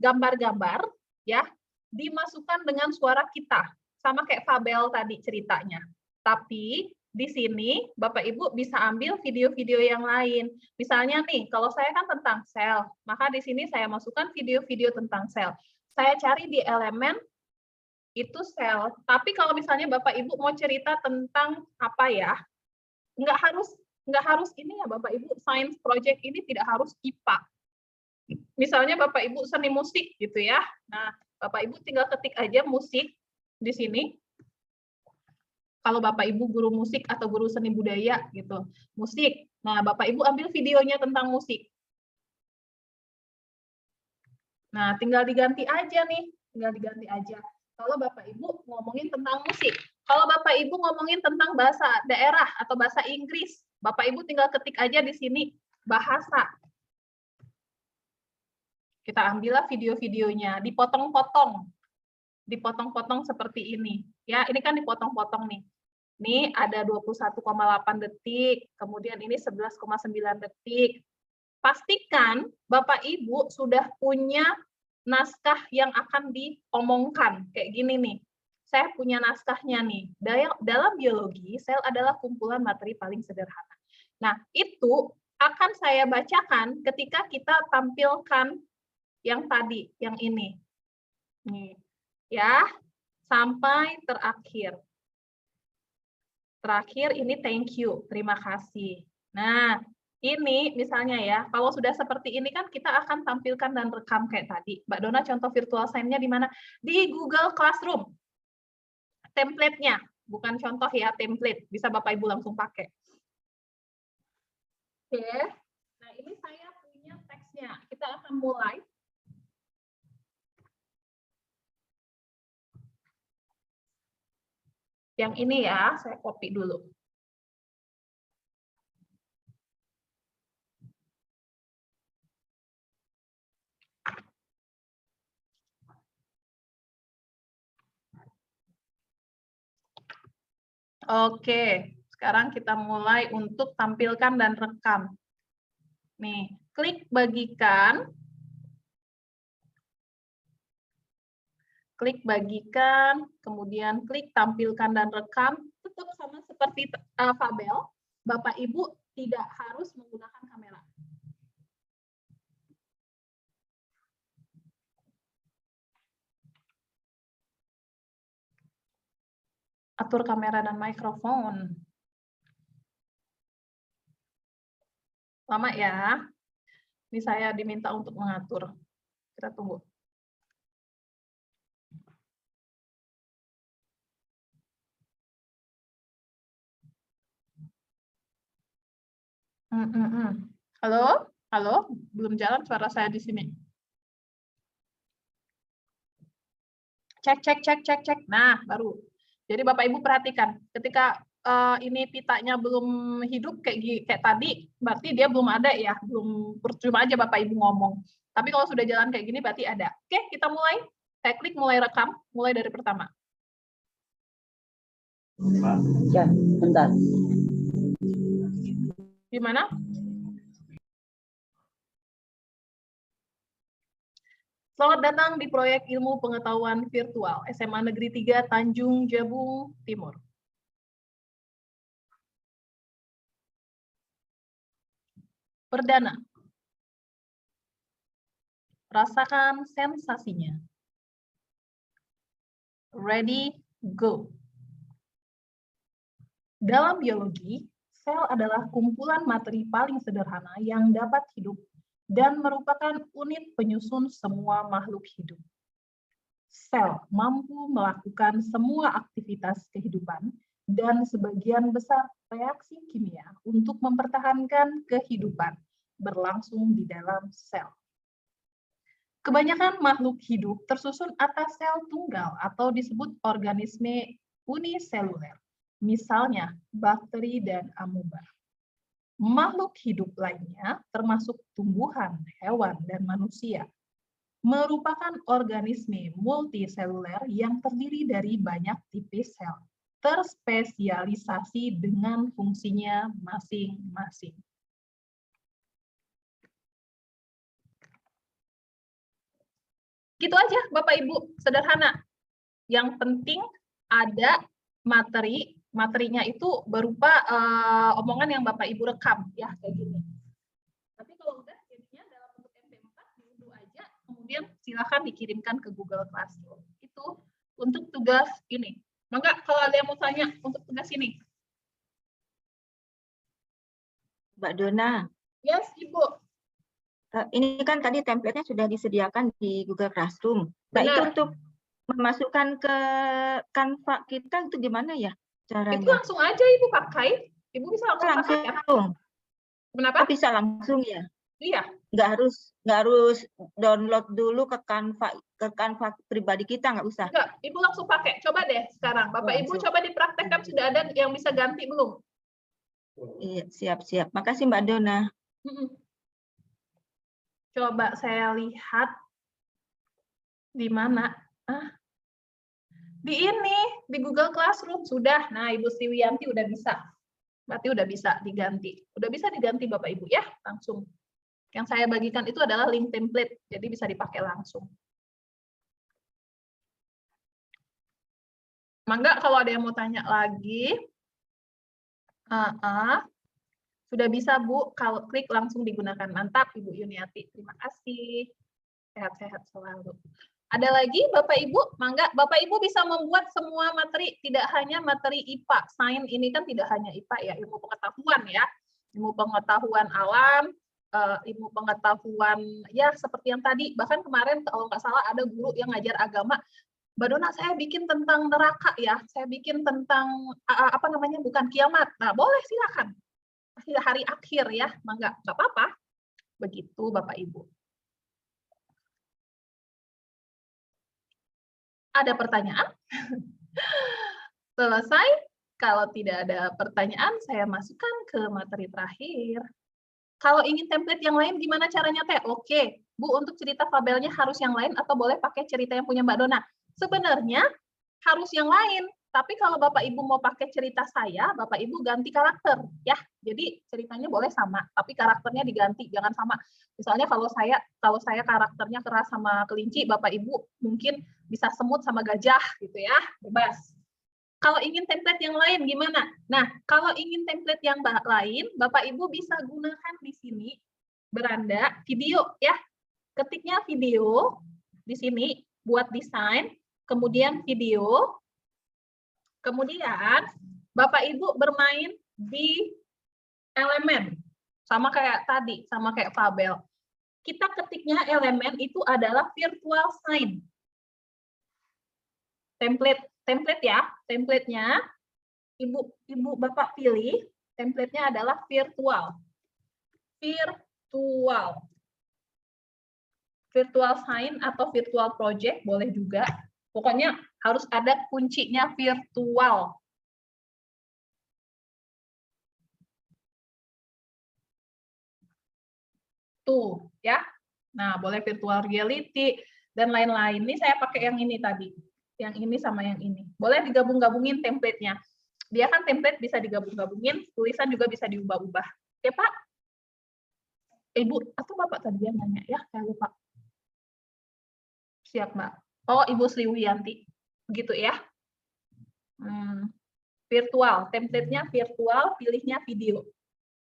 gambar-gambar, ya, dimasukkan dengan suara kita, sama kayak Fabel tadi ceritanya. Tapi di sini Bapak Ibu bisa ambil video-video yang lain. Misalnya nih, kalau saya kan tentang sel, maka di sini saya masukkan video-video tentang sel. Saya cari di elemen itu sel. Tapi kalau misalnya Bapak Ibu mau cerita tentang apa ya, nggak harus ini ya Bapak Ibu, science project ini tidak harus IPA. Misalnya Bapak Ibu seni musik gitu ya. Nah, Bapak Ibu tinggal ketik aja musik di sini. Kalau Bapak Ibu guru musik atau guru seni budaya gitu, musik. Nah, Bapak Ibu ambil videonya tentang musik. Nah, tinggal diganti aja nih, tinggal diganti aja. Kalau Bapak Ibu ngomongin tentang musik, kalau Bapak Ibu ngomongin tentang bahasa daerah atau bahasa Inggris, Bapak Ibu tinggal ketik aja di sini bahasa. Kita ambillah video-videonya, dipotong-potong. Dipotong-potong seperti ini. Ya, ini kan dipotong-potong nih. Ini ada 21,8 detik, kemudian ini 11,9 detik. Pastikan Bapak Ibu sudah punya naskah yang akan diomongkan. Kayak gini nih. Saya punya naskahnya nih. Dalam biologi, sel adalah kumpulan materi paling sederhana. Nah, itu akan saya bacakan ketika kita tampilkan yang tadi, yang ini. Nih. Ya, sampai terakhir. Terakhir ini thank you, terima kasih. Nah, ini misalnya ya, kalau sudah seperti ini kan kita akan tampilkan dan rekam kayak tadi. Mbak Dona contoh virtual sign-nya di mana? Di Google Classroom. Template-nya, bukan contoh ya, template. Bisa Bapak Ibu langsung pakai. Oke, nah ini saya punya teksnya. Kita akan mulai. Yang ini ya, saya copy dulu. Oke, sekarang kita mulai untuk tampilkan dan rekam. Nih, klik bagikan. Klik bagikan, kemudian klik tampilkan dan rekam. Tetap sama seperti Fabel, Bapak Ibu tidak harus menggunakan kamera. Atur kamera dan mikrofon. Lama ya. Ini saya diminta untuk mengatur. Kita tunggu. Halo? Halo? Belum jalan suara saya di sini. Cek. Nah, baru. Jadi Bapak Ibu perhatikan, ketika ini pitanya belum hidup kayak tadi, berarti dia belum ada ya, belum percuma aja Bapak Ibu ngomong. Tapi kalau sudah jalan kayak gini berarti ada. Oke, kita mulai. Saya klik mulai rekam, mulai dari pertama. Ya, bentar. Gimana? Selamat datang di proyek ilmu pengetahuan virtual SMA Negeri 3 Tanjung Jabung Timur. Perdana. Rasakan sensasinya. Ready, go. Dalam biologi, sel adalah kumpulan materi paling sederhana yang dapat hidup dan merupakan unit penyusun semua makhluk hidup. Sel mampu melakukan semua aktivitas kehidupan dan sebagian besar reaksi kimia untuk mempertahankan kehidupan berlangsung di dalam sel. Kebanyakan makhluk hidup tersusun atas sel tunggal atau disebut organisme uniseluler, misalnya bakteri dan amoeba. Makhluk hidup lainnya, termasuk tumbuhan, hewan, dan manusia, merupakan organisme multiseluler yang terdiri dari banyak tipis sel, terspesialisasi dengan fungsinya masing-masing. Gitu aja, Bapak Ibu, sederhana. Yang penting ada materi, materinya itu berupa omongan yang Bapak Ibu rekam, ya, kayak gini. Tapi kalau udah jadinya dalam bentuk MP4, diunduh aja, kemudian silakan dikirimkan ke Google Classroom. Itu untuk tugas ini. Maka kalau ada yang mau tanya untuk tugas ini. Mbak Dona. Yes, Ibu. Ini kan tadi template-nya sudah disediakan di Google Classroom. Nah, Benar. itu untuk memasukkan ke Canva kita itu gimana ya caranya? Itu langsung aja Ibu pakai. Ibu bisa langsung pakai ya. Kenapa? Bisa langsung ya? Iya. Nggak harus download dulu ke Canva pribadi kita, nggak usah? Enggak, Ibu langsung pakai. Coba deh sekarang. Bapak Ibu coba dipraktekkan, sudah ada yang bisa ganti belum? Iya, siap-siap. Makasih Mbak Dona. Coba saya lihat di mana. Di ini, di Google Classroom sudah. Nah, Ibu Sriwiyanti udah bisa. Berarti udah bisa diganti. Udah bisa diganti Bapak Ibu ya, langsung. Yang saya bagikan itu adalah link template, jadi bisa dipakai langsung. Mangga kalau ada yang mau tanya lagi. Sudah bisa, Bu, kalau klik langsung digunakan. Mantap, Ibu Yuniati. Terima kasih. Sehat-sehat selalu. Ada lagi, Bapak Ibu? Mangga, Bapak Ibu bisa membuat semua materi, tidak hanya materi IPA. Sains ini kan tidak hanya IPA ya, ilmu pengetahuan ya. Ilmu pengetahuan alam, ilmu pengetahuan, ya seperti yang tadi. Bahkan kemarin, kalau nggak salah, ada guru yang ngajar agama. Mbak Dona, saya bikin tentang neraka ya. Saya bikin tentang, apa namanya, bukan kiamat. Nah, boleh, silakan. Hari akhir ya, nggak apa-apa. Begitu Bapak Ibu. Ada pertanyaan? Selesai. Kalau tidak ada pertanyaan, saya masukkan ke materi terakhir. Kalau ingin template yang lain, gimana caranya Teh? Oke, Bu, untuk cerita fabelnya harus yang lain atau boleh pakai cerita yang punya Mbak Dona? Sebenarnya harus yang lain. Tapi kalau Bapak Ibu mau pakai cerita saya, Bapak Ibu ganti karakter, ya. Jadi ceritanya boleh sama, tapi karakternya diganti, jangan sama. Misalnya kalau saya karakternya keras sama kelinci, Bapak Ibu mungkin bisa semut sama gajah, gitu ya, bebas. Kalau ingin template yang lain gimana? Nah, kalau ingin template yang lain, Bapak Ibu bisa gunakan di sini beranda video, ya. Ketiknya video di sini buat desain, kemudian video. Kemudian, Bapak Ibu bermain di elemen. Sama kayak tadi, sama kayak fabel. Kita ketiknya elemen itu adalah virtual sign. Template ya, templatenya Ibu Bapak pilih, templatenya adalah virtual. Virtual sign atau virtual project boleh juga. Pokoknya harus ada kuncinya virtual. Tuh, ya. Nah, boleh virtual reality dan lain-lain. Ini saya pakai yang ini tadi. Yang ini sama yang ini. Boleh digabung-gabungin template-nya. Dia kan template bisa digabung-gabungin, tulisan juga bisa diubah-ubah. Oke, Pak? Ibu atau Bapak tadi yang nanya ya, saya lupa. Siap, Mbak. Oh, Ibu Sriwiyanti. Begitu ya. Virtual, template-nya virtual, pilihnya video.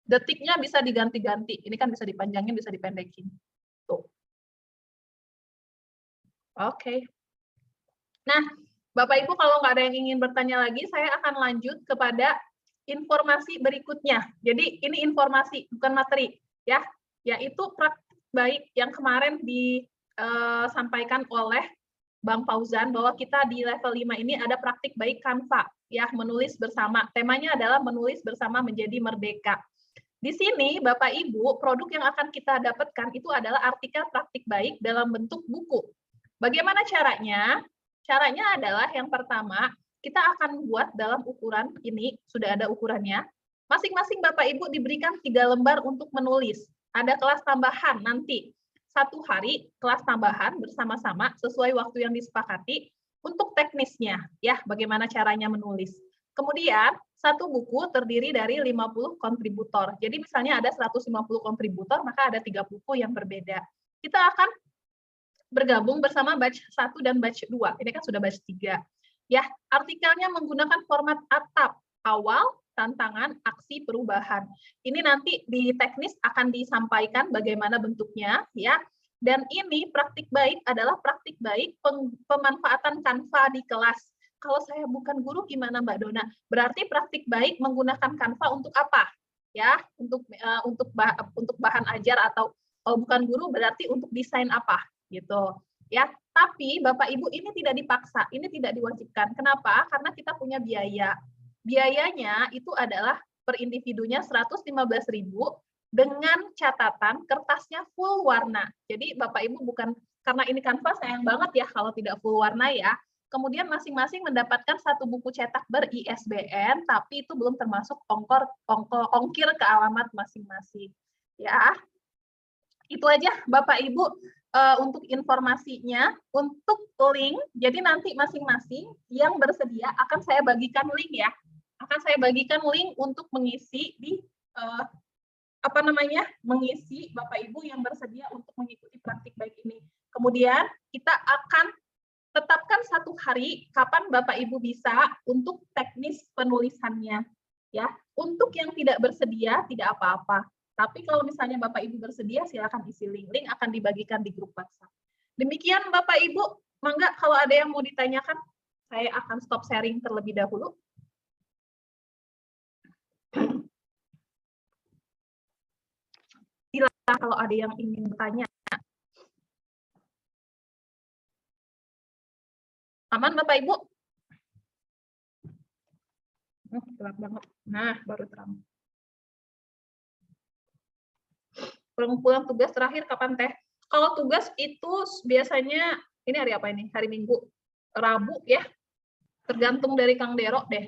Detiknya bisa diganti-ganti. Ini kan bisa dipanjangin, bisa dipendekin. Tuh. Oke. Nah, Bapak Ibu kalau nggak ada yang ingin bertanya lagi, saya akan lanjut kepada informasi berikutnya. Jadi ini informasi bukan materi ya, yaitu praktik baik yang kemarin disampaikan oleh Bang Fauzan bahwa kita di level 5 ini ada praktik baik Canva ya, menulis bersama. Temanya adalah menulis bersama menjadi merdeka. Di sini Bapak Ibu, produk yang akan kita dapatkan itu adalah artikel praktik baik dalam bentuk buku. Bagaimana caranya? Caranya adalah yang pertama, kita akan buat dalam ukuran ini, sudah ada ukurannya. Masing-masing Bapak Ibu diberikan 3 lembar untuk menulis. Ada kelas tambahan nanti. 1 hari kelas tambahan bersama-sama sesuai waktu yang disepakati untuk teknisnya, ya, bagaimana caranya menulis. Kemudian, 1 buku terdiri dari 50 kontributor. Jadi misalnya ada 150 kontributor, maka ada 3 buku yang berbeda. Kita akan bergabung bersama batch 1 dan batch 2. Ini kan sudah batch 3. Ya, artikelnya menggunakan format atap, awal, tantangan, aksi, perubahan. Ini nanti di teknis akan disampaikan bagaimana bentuknya, ya. Dan ini praktik baik adalah praktik baik pemanfaatan Canva di kelas. Kalau saya bukan guru gimana Mbak Dona? Berarti praktik baik menggunakan Canva untuk apa? Ya, untuk bahan ajar, atau kalau bukan guru berarti untuk desain apa? Gitu ya. Tapi Bapak Ibu ini tidak dipaksa, ini tidak diwajibkan. Kenapa? Karena kita punya biaya. Biayanya itu adalah per individunya 115.000 dengan catatan kertasnya full warna. Jadi Bapak Ibu bukan, karena ini Canva sayang banget ya kalau tidak full warna ya. Kemudian masing-masing mendapatkan 1 buku cetak ber-ISBN, tapi itu belum termasuk ongkir ke alamat masing-masing. Ya, itu aja Bapak Ibu. Untuk informasinya, untuk link, jadi nanti masing-masing yang bersedia akan saya bagikan link ya, akan saya bagikan link untuk mengisi di mengisi Bapak Ibu yang bersedia untuk mengikuti praktik baik ini. Kemudian kita akan tetapkan 1 hari kapan Bapak Ibu bisa untuk teknis penulisannya ya. Untuk yang tidak bersedia tidak apa-apa. Tapi kalau misalnya Bapak Ibu bersedia, silakan isi link. Link akan dibagikan di grup WhatsApp. Demikian Bapak Ibu, mangga kalau ada yang mau ditanyakan, saya akan stop sharing terlebih dahulu. Silakan kalau ada yang ingin bertanya. Aman Bapak Ibu? Gelap banget. Nah, baru terang. Pulang tugas terakhir kapan Teh? Kalau tugas itu biasanya, ini hari apa ini? Hari Minggu, Rabu ya. Tergantung dari Kang Dero deh.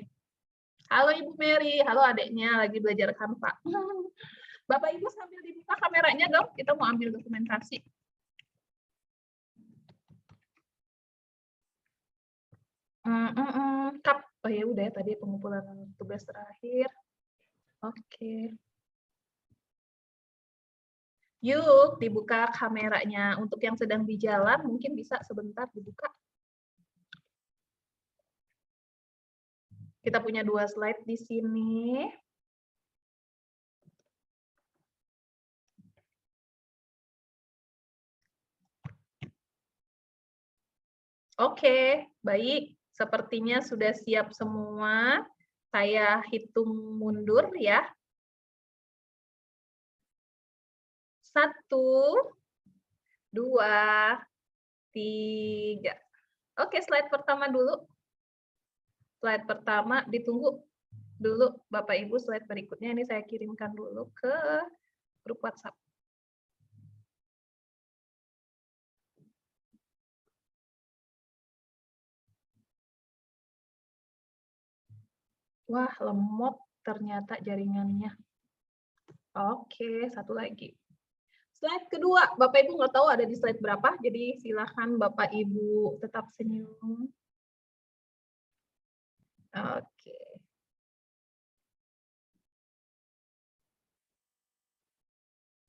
Halo Ibu Mary, halo adeknya lagi belajar Canva. Bapak Ibu sambil dibuka kameranya dong, kita mau ambil dokumentasi. Oh ya udah ya, tadi pengumpulan tugas terakhir. Oke. Yuk, dibuka kameranya. Untuk yang sedang di jalan, mungkin bisa sebentar dibuka. Kita punya 2 slide di sini. Oke, baik. Sepertinya sudah siap semua. Saya hitung mundur ya. 1, 2, 3. Oke, slide pertama dulu. Slide pertama ditunggu dulu Bapak Ibu, slide berikutnya ini saya kirimkan dulu ke grup WhatsApp. Wah, lemot ternyata jaringannya. Oke, satu lagi. Slide kedua, Bapak Ibu nggak tahu ada di slide berapa, jadi silakan Bapak Ibu tetap senyum. Oke.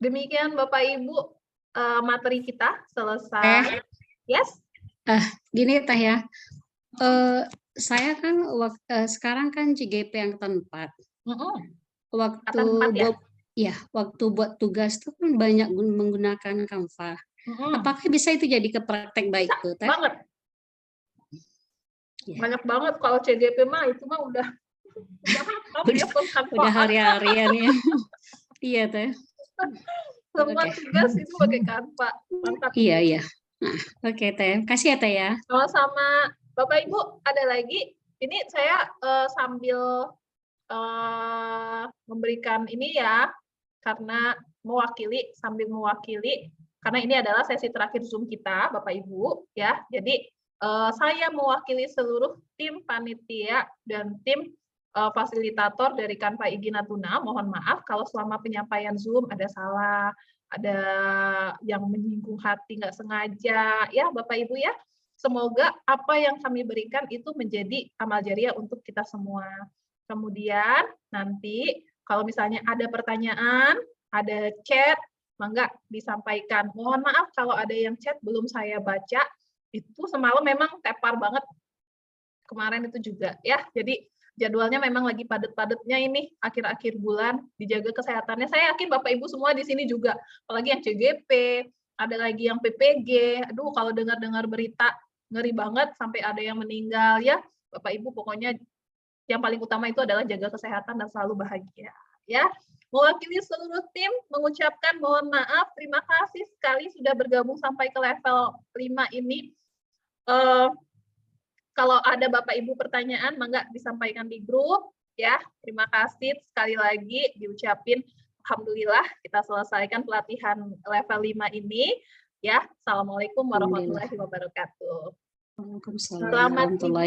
Demikian Bapak Ibu, materi kita selesai. Yes? Gini Teh ya, saya kan sekarang kan CGP angkatan 4. Waktu waktu buat tugas tuh kan banyak menggunakan Canva. Apakah bisa itu jadi ke praktek baik tuh Teh? Banget. Ya. Banyak banget kalau CGP mah itu mah udah udah hari-harian ya. Iya teh. Semua Oke. tugas itu pakai Canva. Mantap. Iya iya. Nah, oke teh. Kasih ya teh ya. Sama Bapak Ibu ada lagi. Ini saya sambil memberikan ini ya, karena sambil mewakili, karena ini adalah sesi terakhir Zoom kita, Bapak Ibu, ya. Jadi saya mewakili seluruh tim panitia dan tim fasilitator dari Canva IG Natuna. Mohon maaf kalau selama penyampaian Zoom ada salah, ada yang menyinggung hati nggak sengaja, ya Bapak Ibu ya. Semoga apa yang kami berikan itu menjadi amal jariah untuk kita semua. Kemudian nanti kalau misalnya ada pertanyaan, ada chat, mangga disampaikan. Mohon maaf kalau ada yang chat belum saya baca, itu semalam memang tepar banget. Kemarin itu juga ya. Jadi jadwalnya memang lagi padat-padatnya ini akhir-akhir bulan, dijaga kesehatannya. Saya yakin Bapak Ibu semua di sini juga, apalagi yang CGP, ada lagi yang PPG. Aduh, kalau dengar-dengar berita ngeri banget sampai ada yang meninggal ya. Bapak Ibu pokoknya yang paling utama itu adalah jaga kesehatan dan selalu bahagia ya. Mewakili seluruh tim mengucapkan mohon maaf, terima kasih sekali sudah bergabung sampai ke level 5 ini. Kalau ada Bapak Ibu pertanyaan, mangga disampaikan di grup ya. Terima kasih sekali lagi diucapin alhamdulillah kita selesaikan pelatihan level 5 ini ya. Assalamualaikum warahmatullahi wabarakatuh. Waalaikumsalam Selamat warahmatullahi